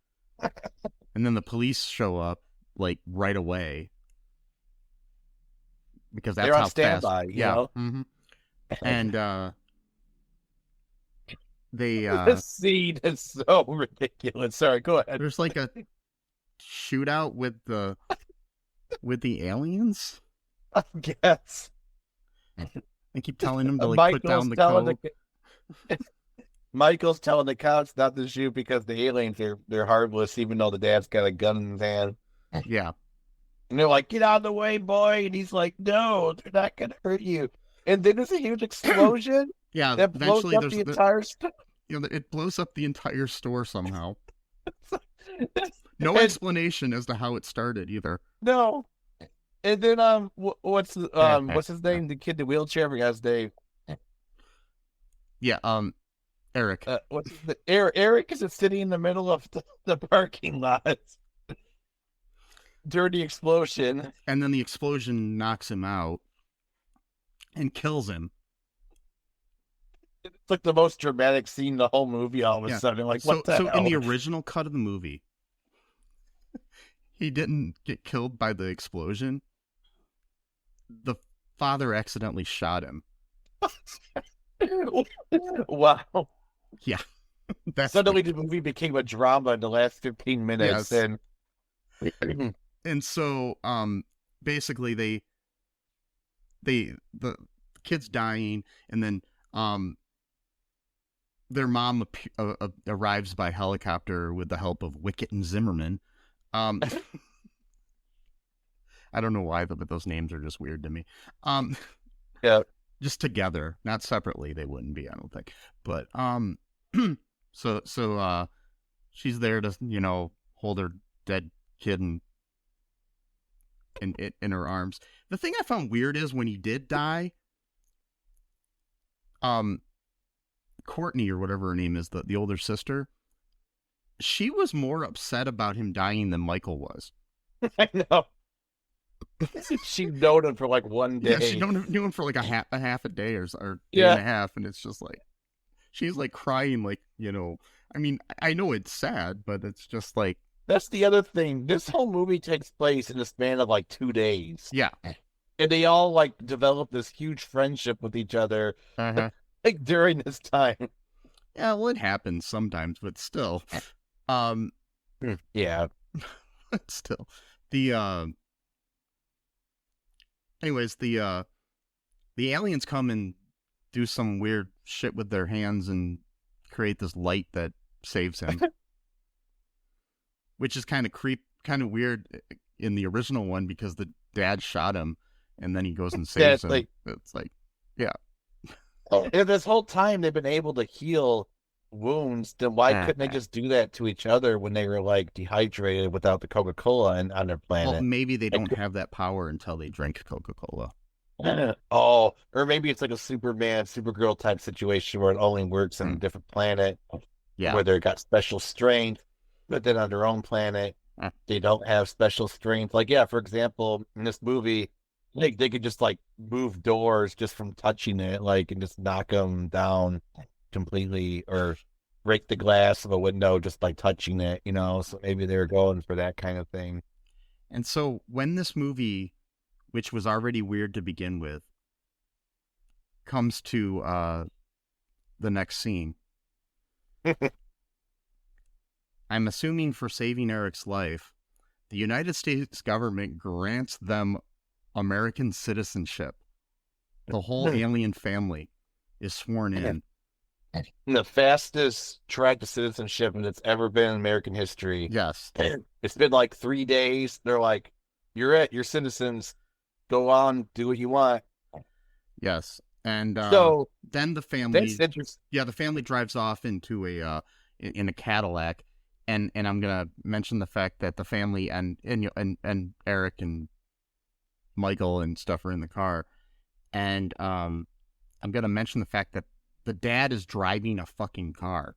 And then the police show up like right away because that's they're on how standby, fast. you know? Mm-hmm. And they this scene is so ridiculous. Sorry, go ahead. There's like a shootout with the aliens. I guess. I keep telling them to like put down the Coke. Michael's telling the cops not to shoot because the aliens they're harmless, even though the dad's got a gun in his hand. Yeah. And they're like, "Get out of the way, boy!" And he's like, "No, they're not gonna hurt you." And then there's a huge explosion. Yeah, that blows up the entire store. It blows up the entire store somehow. No explanation as to how it started either. No. And then what's his name? The kid in the wheelchair guy's name. Yeah, Eric. Eric is sitting in the middle of the parking lot during the explosion. And then the explosion knocks him out and kills him. It's like the most dramatic scene in the whole movie all of a sudden. Like, what the hell? So in the original cut of the movie, he didn't get killed by the explosion. The father accidentally shot him. Wow. Yeah. Suddenly the movie became a drama in the last 15 minutes. Yes. And so basically the kid's dying, and then their mom arrives by helicopter with the help of Wicket and Zimmerman. I don't know why, but those names are just weird to me. Yeah. Just together, not separately, they wouldn't be, I don't think. But so she's there to hold her dead kid in her arms. The thing I found weird is when he did die, Courtney or whatever her name is, the older sister, she was more upset about him dying than Michael was. I know. She known him for like one day. Yeah, she knew him for like a half a day or day and a half, and it's just like she's like crying, like, I mean, I know it's sad, but it's just like That's the other thing. This whole movie takes place in the span of like 2 days. Yeah. And they all like develop this huge friendship with each other like during this time. Yeah, well, it happens sometimes, but still. Yeah. Still. The anyways, the aliens come and do some weird shit with their hands and create this light that saves him. Which is kind of weird in the original one because the dad shot him and then he goes and saves him. It's like, yeah. And this whole time they've been able to heal wounds, then why couldn't they just do that to each other when they were like dehydrated without the Coca-Cola and on their planet? Well, maybe they don't have that power until they drink Coca-Cola. Oh, or maybe it's like a Superman, Supergirl type situation where it only works on a different planet. Yeah. Where they got special strength, but then on their own planet, they don't have special strength. Like, yeah, for example, in this movie, like they could just like move doors just from touching it, like, and just knock them down completely, or break the glass of a window just by touching it, you know? So maybe they were going for that kind of thing. And so when this movie, which was already weird to begin with, comes to the next scene, I'm assuming for saving Eric's life, the United States government grants them American citizenship. The whole alien family is sworn in. The fastest track to citizenship that's ever been in American history. Yes. It's been like 3 days. They're like, you're it. You're citizens. Go on. Do what you want. Yes. And so then the family... That's interesting. Yeah, the family drives off into in a Cadillac. And I'm gonna mention the fact that the family and Eric and Michael and stuff are in the car, and I'm gonna mention the fact that the dad is driving a fucking car.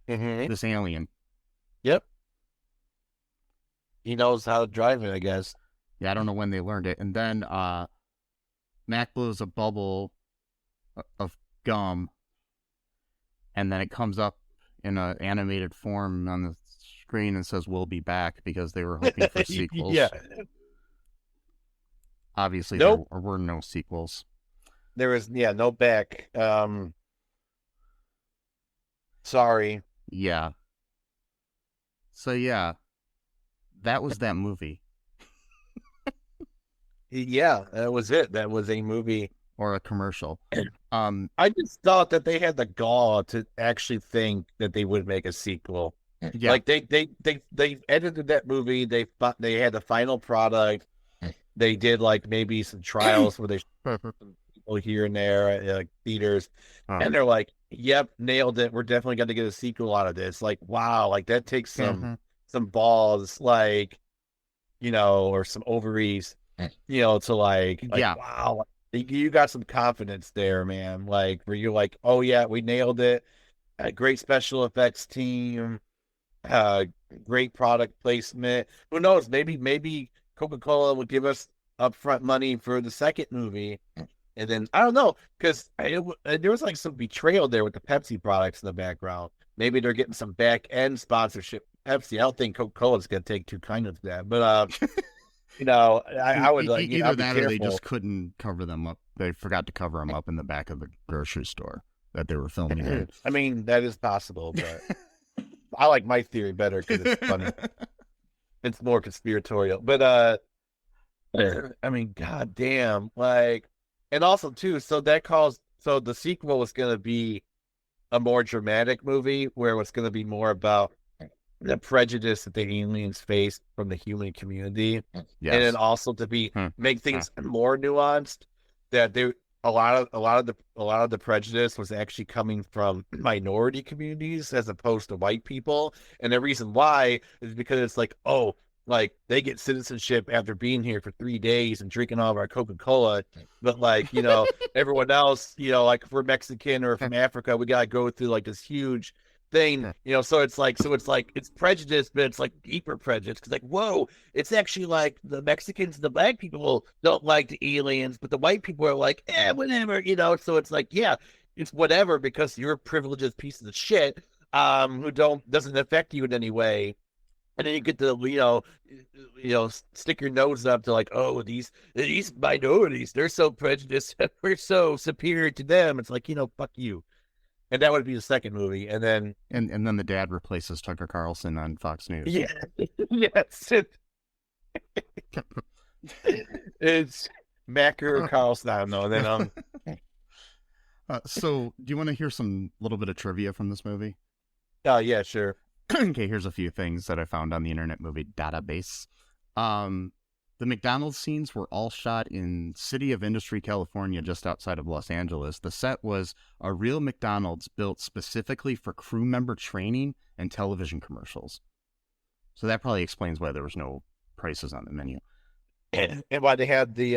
This alien. Yep. He knows how to drive it, I guess. Yeah, I don't know when they learned it. And then Mac blows a bubble of gum, and then it comes up in an animated form on the screen and says, "We'll be back," because they were hoping for sequels. Yeah. Obviously, there were no sequels. There was, no back. Sorry. Yeah. So, yeah. That was that movie. Yeah, that was it. That was a movie. Or a commercial. I just thought that they had the gall to actually think that they would make a sequel. Yeah. Like they edited that movie. They had the final product. They did like maybe some trials where they showed some people here and there at like theaters, and they're like, "Yep, nailed it. We're definitely going to get a sequel out of this." Like, wow, like that takes some balls, like, or some ovaries, to like wow. You got some confidence there, man. Like, where you're like, oh yeah, we nailed it. A great special effects team, great product placement. Who knows? Maybe Coca-Cola would give us upfront money for the second movie, and then I don't know, because there was like some betrayal there with the Pepsi products in the background. Maybe they're getting some back end sponsorship. Pepsi. I don't think Coca-Cola's gonna take too kind of that, but I would like either that or they just couldn't cover them up. They forgot to cover them up in the back of the grocery store that they were filming in. I mean, that is possible, but I like my theory better because it's funny. It's more conspiratorial, but I mean, goddamn, like, and also too. So the sequel was going to be a more dramatic movie where it was going to be more about the prejudice that the aliens face from the human community, and then also to make things more nuanced. That a lot of the prejudice was actually coming from minority communities as opposed to white people, and the reason why is because it's like, oh, like they get citizenship after being here for 3 days and drinking all of our Coca-Cola, but like everyone else, like if we're Mexican or from Africa, we gotta go through like this huge thing, so it's it's prejudice, but it's like deeper prejudice, because like, whoa, it's actually like the Mexicans and the black people don't like the aliens, but the white people are like, whatever, so it's like, yeah, it's whatever, because you're a privileged piece of shit, who doesn't affect you in any way, And then you get to, stick your nose up to like, oh, these minorities, they're so prejudiced. We're so superior to them. It's like, fuck you. And that would be the second movie. And then and then the dad replaces Tucker Carlson on Fox News. yeah, yes, it's Macker or Carlson. I don't know. And then So, do you want to hear some little bit of trivia from this movie? oh yeah, sure. Okay, here's a few things that I found on the Internet Movie Database. The McDonald's scenes were all shot in City of Industry, California, just outside of Los Angeles. The set was a real McDonald's built specifically for crew member training and television commercials. So that probably explains why there was no prices on the menu. And why they had the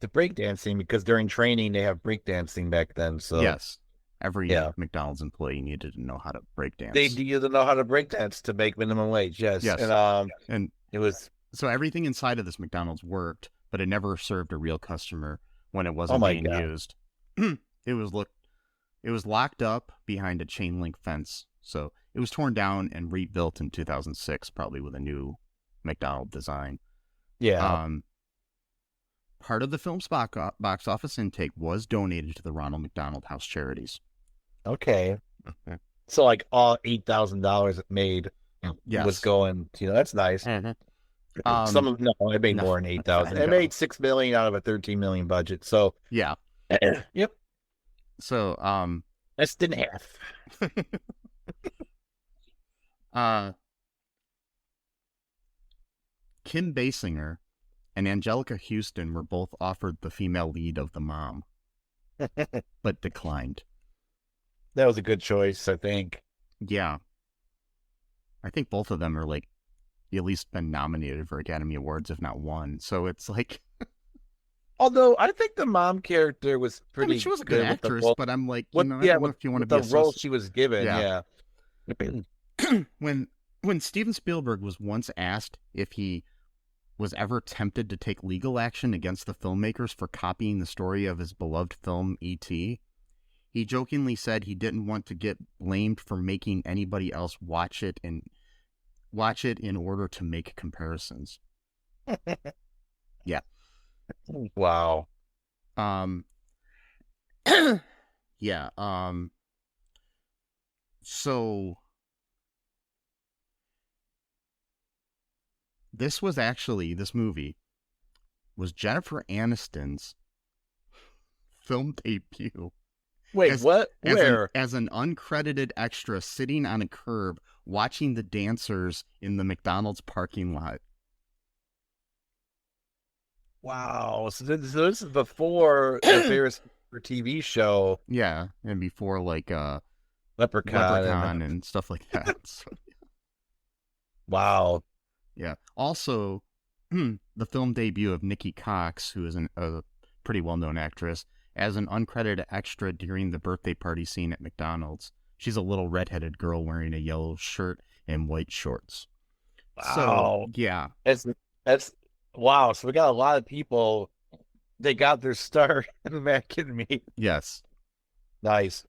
breakdancing, because during training they have breakdancing back then. So Yes. Every McDonald's employee needed to know how to break dance. they needed to know how to breakdance to make minimum wage. Yes. Yes. And it was so everything inside of this McDonald's worked, but it never served a real customer when it wasn't being used. It was locked up behind a chain link fence. So it was torn down and rebuilt in 2006, probably with a new McDonald's design. yeah. Part of the film's box office intake was donated to the Ronald McDonald House Charities. Okay. So like all $8,000 it made was going. That's nice. Mm-hmm. Some of it made more than 8,000. It made $6 million out of a $13 million budget. So yeah. Yep. So Less than half. Kim Basinger and Angelica Houston were both offered the female lead of the mom, but declined. That was a good choice, I think. Yeah. I think both of them are like at least been nominated for Academy Awards, if not won. So it's like Although I think the mom character was pretty. I mean, she was a good actress, but I'm like, I don't know if you want to be the role she was given. Yeah. When Steven Spielberg was once asked if he was ever tempted to take legal action against the filmmakers for copying the story of his beloved film E.T., he jokingly said he didn't want to get blamed for making anybody else watch it in order to make comparisons. Yeah. Wow. Yeah. So this movie was Jennifer Aniston's film debut. Wait, what? Where? As an uncredited extra sitting on a curb watching the dancers in the McDonald's parking lot. Wow. So this is before the Ferris TV show. Yeah, and before like Leprechaun and stuff like that. So, wow. Yeah. Also, the film debut of Nikki Cox, who is a pretty well-known actress, as an uncredited extra during the birthday party scene at McDonald's. She's a little redheaded girl wearing a yellow shirt and white shorts. Wow. So, yeah. That's wow. So we got a lot of people. They got their start back in me. Yes. Nice.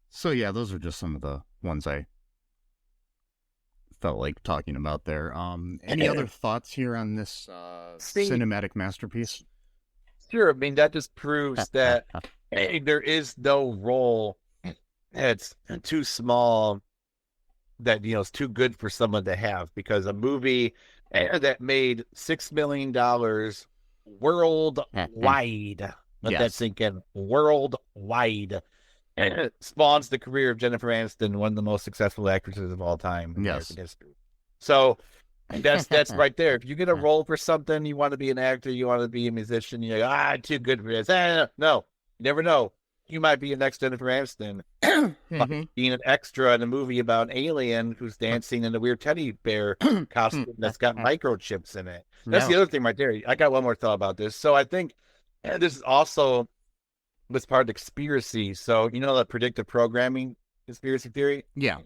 So yeah, those are just some of the ones I felt like talking about there. Any other thoughts here on this cinematic masterpiece? Sure. I mean, that just proves that there is no role that's too small that, it's too good for someone to have, because a movie that made $6 million worldwide, let that sink in, worldwide, spawns the career of Jennifer Aniston, one of the most successful actresses of all time in American history. So that's right there. If you get a role for something, you want to be an actor, you want to be a musician, you're like, too good for this. No, you never know. You might be a next Jennifer Aniston. Being an extra in a movie about an alien who's dancing in a weird teddy bear costume that's got microchips in it. That's the other thing right there. I got one more thought about this. So I think this is also was part of the conspiracy. So, the predictive programming conspiracy theory? Yeah.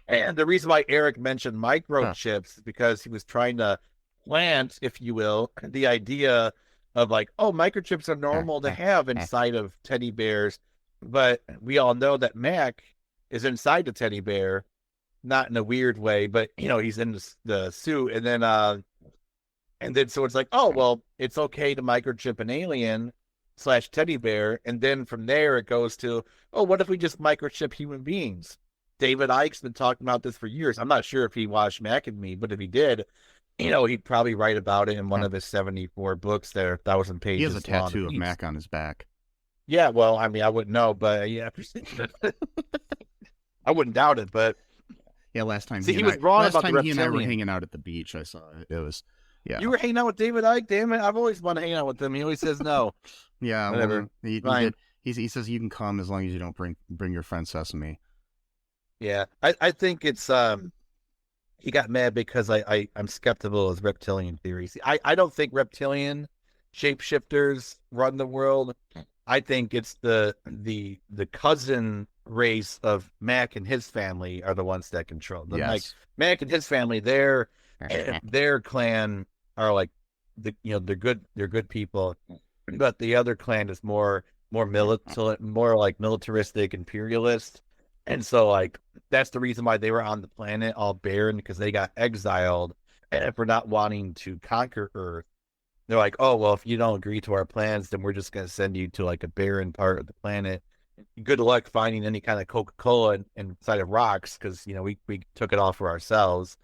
And the reason why Eric mentioned microchips is because he was trying to plant, if you will, the idea of like, oh, microchips are normal to have inside of teddy bears. But we all know that Mac is inside the teddy bear not in a weird way, but he's in the suit, and then so it's like, oh well, it's okay to microchip an alien / teddy bear, and then from there it goes to, oh, what if we just microchip human beings? David Icke's been talking about this for years. I'm not sure if he watched Mac and Me, but if he did, he'd probably write about it in one of his 74 books that are 1,000 pages. He has a tattoo long of Mac on his back. Yeah, well, I mean, I wouldn't know, but yeah, I wouldn't doubt it. But yeah, last time he was wrong about the reptilian. He and I were hanging out at the beach. I saw it. It was, yeah. You were hanging out with David Icke? Damn it! I've always wanted to hang out with him. He always says no. Yeah, whatever. Well, he says you can come as long as you don't bring your friend Sesame. Yeah, I think it's he got mad because I'm skeptical of reptilian theories. I don't think reptilian shapeshifters run the world. I think it's the cousin race of Mac and his family are the ones that control them. Yes. Like Mac and his family, their clan are like they're good people, but the other clan is more militant, more like militaristic, imperialist. And so, like, that's the reason why they were on the planet all barren, because they got exiled for not wanting to conquer Earth. They're like, oh, well, if you don't agree to our plans, then we're just going to send you to, like, a barren part of the planet. Good luck finding any kind of Coca-Cola inside of rocks, because, we took it all for ourselves.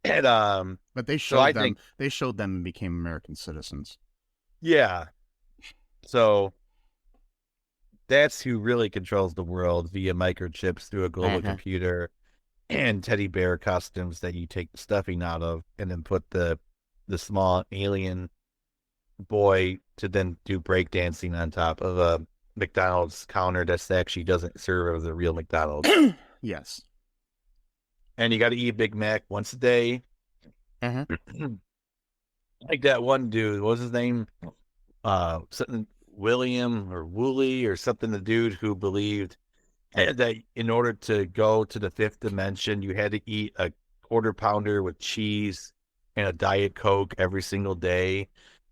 And but they showed they showed them and became American citizens. Yeah. So that's who really controls the world via microchips through a global computer and teddy bear costumes that you take the stuffing out of, and then put the small alien boy to then do breakdancing on top of a McDonald's counter that actually doesn't serve as a real McDonald's. Yes. And you got to eat Big Mac once a day. Like that one dude, what was his name? Something William or Woolley or something. The dude who believed that in order to go to the fifth dimension, you had to eat a quarter pounder with cheese and a Diet Coke every single day.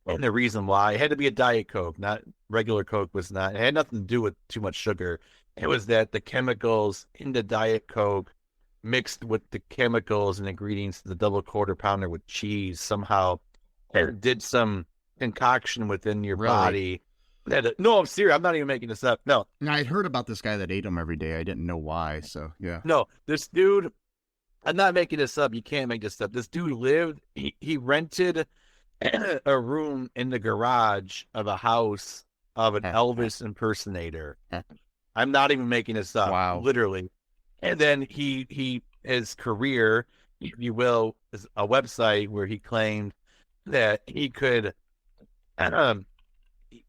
And the reason why it had to be a Diet Coke, not regular Coke, was not. It had nothing to do with too much sugar. It was that the chemicals in the Diet Coke mixed with the chemicals and ingredients of the double quarter pounder with cheese somehow did some concoction within your body. No, I'm serious. I'm not even making this up. No. Now, I'd heard about this guy that ate them every day. I didn't know why. So, yeah. No, this dude, I'm not making this up. You can't make this up. This dude lived, he rented a room in the garage of a house of an Elvis impersonator. I'm not even making this up. Wow. Literally. And then his career, if you will, is a website where he claimed that he could, there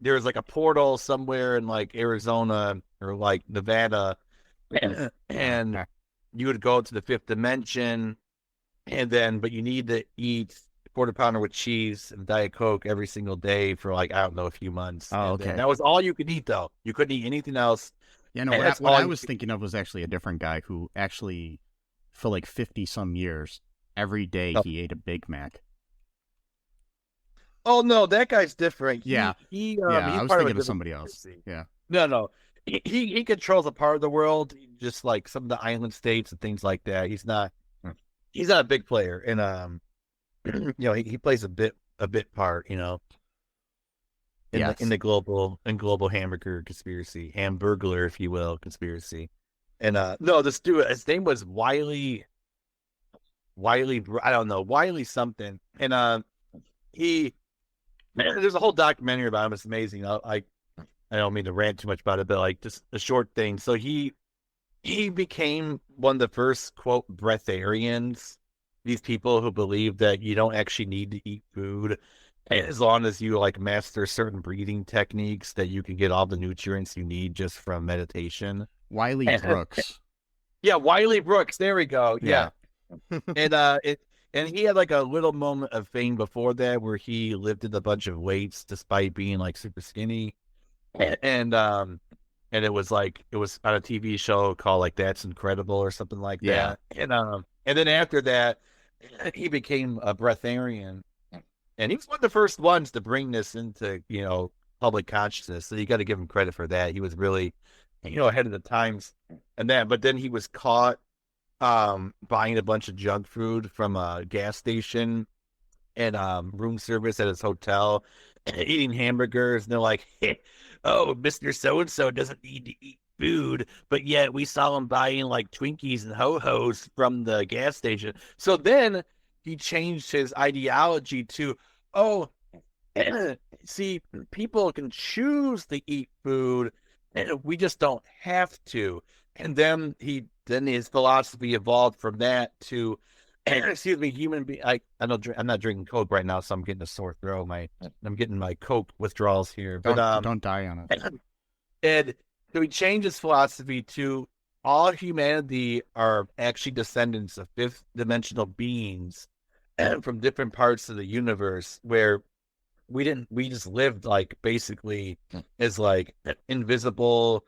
was like a portal somewhere in like Arizona or like Nevada, and you would go to the fifth dimension, but you need to eat a quarter pounder with cheese and Diet Coke every single day for like, I don't know, a few months. Oh, okay. That was all you could eat, though. You couldn't eat anything else. Yeah, no, what I was thinking of was actually a different guy who actually, for like 50 some years, every day he ate a Big Mac. Oh no, that guy's different. Yeah, I was thinking of somebody else. Yeah, no, he controls a part of the world, just like some of the island states and things like that. He's not a big player, and he plays a bit part, in the global hamburger conspiracy, hamburglar, if you will, conspiracy. And no, this dude, his name was Wiley, I don't know, Wiley something, and there's a whole documentary about him. It's amazing. I don't mean to rant too much about it, but like just a short thing. So he became one of the first, quote, breatharians. These people who believe that you don't actually need to eat food as long as you like master certain breathing techniques, that you can get all the nutrients you need just from meditation. Wiley Brooks. Yeah, Wiley Brooks. There we go. Yeah. And he had like a little moment of fame before that where he lifted a bunch of weights despite being like super skinny. And it was on a TV show called like That's Incredible or something like that. And then after that, he became a breatharian. And he was one of the first ones to bring this into, public consciousness. So you got to give him credit for that. He was really, ahead of the times and that. But then he was caught buying a bunch of junk food from a gas station and room service at his hotel, eating hamburgers, and they're like, hey, "Oh, Mr. So and So doesn't need to eat food," but yet we saw him buying like Twinkies and Ho Hos from the gas station. So then he changed his ideology to, "Oh, see, people can choose to eat food, and we just don't have to." And then his philosophy evolved from that to, excuse me, human being. I'm not drinking Coke right now, so I'm getting a sore throat. I'm getting my Coke withdrawals here. But Don't die on it. and so he changed his philosophy to all humanity are actually descendants of fifth dimensional beings from different parts of the universe where we just lived like basically as like invisible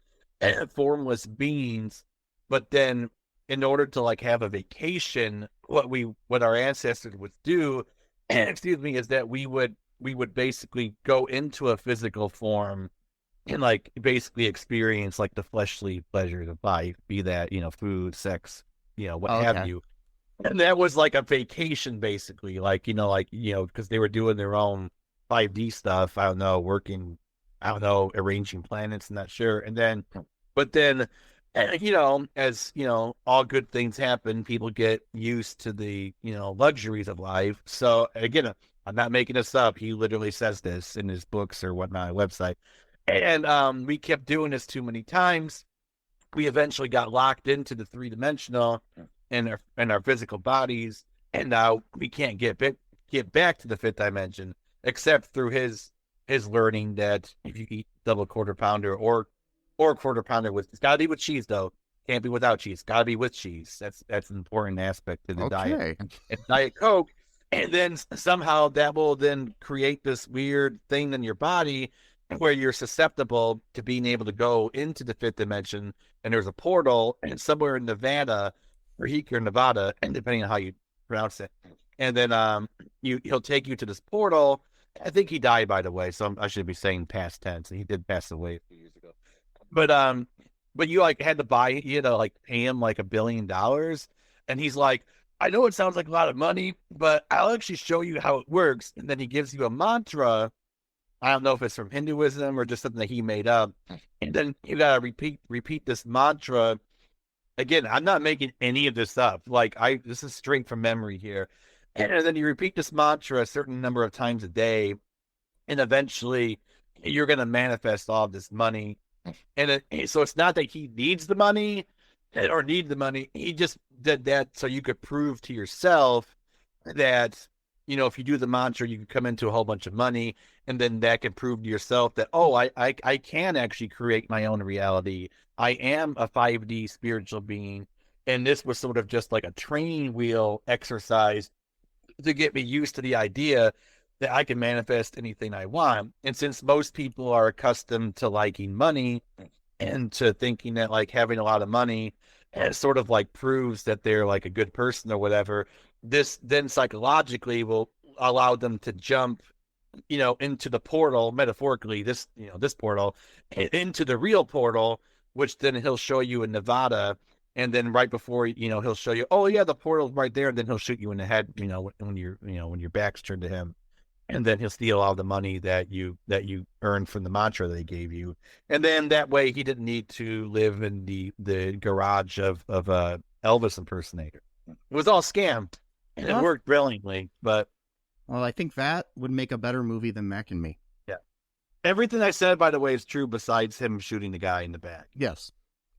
formless beings, but then in order to like have a vacation, what our ancestors would do, excuse me, is that we would basically go into a physical form and like basically experience like the fleshly pleasures of life, be that, food, sex, what have you. And that was like a vacation basically, like, because they were doing their own 5D stuff. I don't know, arranging planets, I'm not sure. And then, but then, as all good things happen, people get used to the, luxuries of life. So again, I'm not making this up. He literally says this in his books or whatnot, website. And we kept doing this too many times. We eventually got locked into the 3-dimensional in our physical bodies, and now we can't get back to the 5th dimension except through his learning that if you eat double quarter pounder or quarter pounder it's gotta be with cheese though. Can't be without cheese. Gotta be with cheese. That's an important aspect to the diet. And Diet Coke. And then somehow that will then create this weird thing in your body where you're susceptible to being able to go into the 5th dimension. And there's a portal, and somewhere in Nevada, or Nevada, and depending on how you pronounce it. And then he'll take you to this portal. I think he died, by the way, so I should be saying past tense. He did pass away a few years ago. But you like had to pay him like $1 billion, and he's like, "I know it sounds like a lot of money, but I'll actually show you how it works." And then he gives you a mantra. I don't know if it's from Hinduism or just something that he made up. And then you gotta repeat this mantra. Again, I'm not making any of this up. This is straight from memory here. And then you repeat this mantra a certain number of times a day, and eventually you're gonna manifest all this money. And so it's not that he needs the money or need the money. He just did that so you could prove to yourself that, if you do the mantra, you can come into a whole bunch of money, and then that can prove to yourself that, oh, I can actually create my own reality. I am a 5D spiritual being. And this was sort of just like a training wheel exercise to get me used to the idea that I can manifest anything I want. And since most people are accustomed to liking money and to thinking that like having a lot of money sort of like proves that they're like a good person or whatever, this then psychologically will allow them to jump, into the portal, metaphorically, this portal, into the real portal, which then he'll show you in Nevada. And then right before, he'll show you, oh yeah, the portal's right there. And then he'll shoot you in the head, when your back's turned to him. And then he'll steal all the money that you earned from the mantra they gave you. And then that way he didn't need to live in the garage of a Elvis impersonator. It was all scam. And it worked brilliantly, but... Well, I think that would make a better movie than Mac and Me. Yeah. Everything I said, by the way, is true besides him shooting the guy in the back. Yes.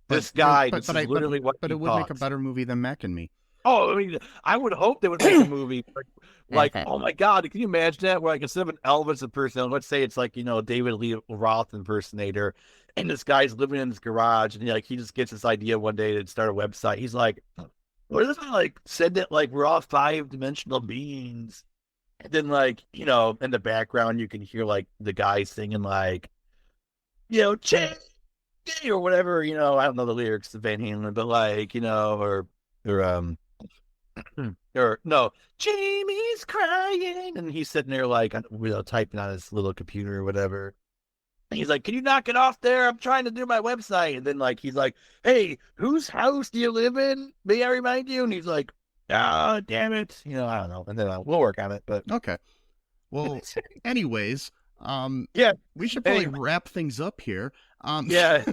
This is literally what he But it would make a better movie than Mac and Me. Oh, I mean, I would hope they would make a movie like oh my God, can you imagine that? Where like instead of an Elvis impersonator, let's say it's like, David Lee Roth impersonator, and this guy's living in his garage, and he just gets this idea one day to start a website. He's like, what if I like said that like we're all 5-dimensional beings? And then like, in the background you can hear like the guy singing like, Jade or whatever, I don't know the lyrics of Van Halen, but like, or no, Jamie's crying, and he's sitting there like, typing on his little computer or whatever. He's like, can you knock it off there? I'm trying to do my website. And then like he's like, hey, whose house do you live in? May I remind you? And he's like, ah, damn it. You know, I don't know. And then we'll work on it. But Okay. Well, anyways, yeah, we should probably wrap things up here. Yeah.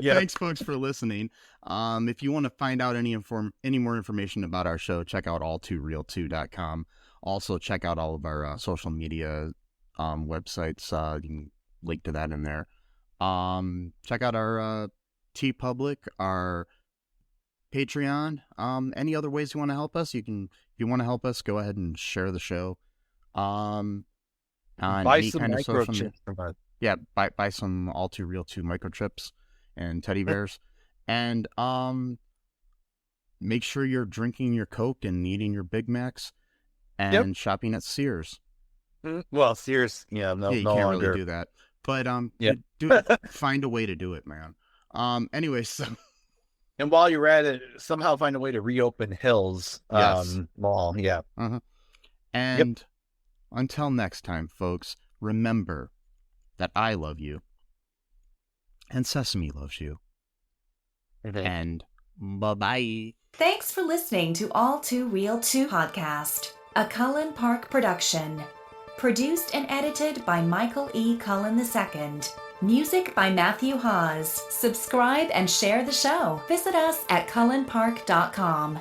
Yeah. Thanks, folks, for listening. If you want to find out any more information about our show, check out all2real2.com. Also, check out all of our social media websites. You can link to that in there. Check out our TeePublic, our Patreon. Any other ways you want to help us? If you want to help us, go ahead and share the show. On buy any some kind of social microchips from us. Yeah, buy some all too real 2 microchips and teddy bears. And make sure you're drinking your Coke and eating your Big Macs and shopping at Sears. Well, Sears, no You can't longer. really do that. But find a way to do it, man. Anyways, and while you're at it, somehow find a way to reopen Hills Mall. Yeah. And until next time, folks, remember that I love you and Sesame loves you. And bye-bye. Thanks for listening to All Too Real 2 podcast, a Cullen Park production. Produced and edited by Michael E. Cullen II. Music by Matthew Hawes. Subscribe and share the show. Visit us at cullenpark.com.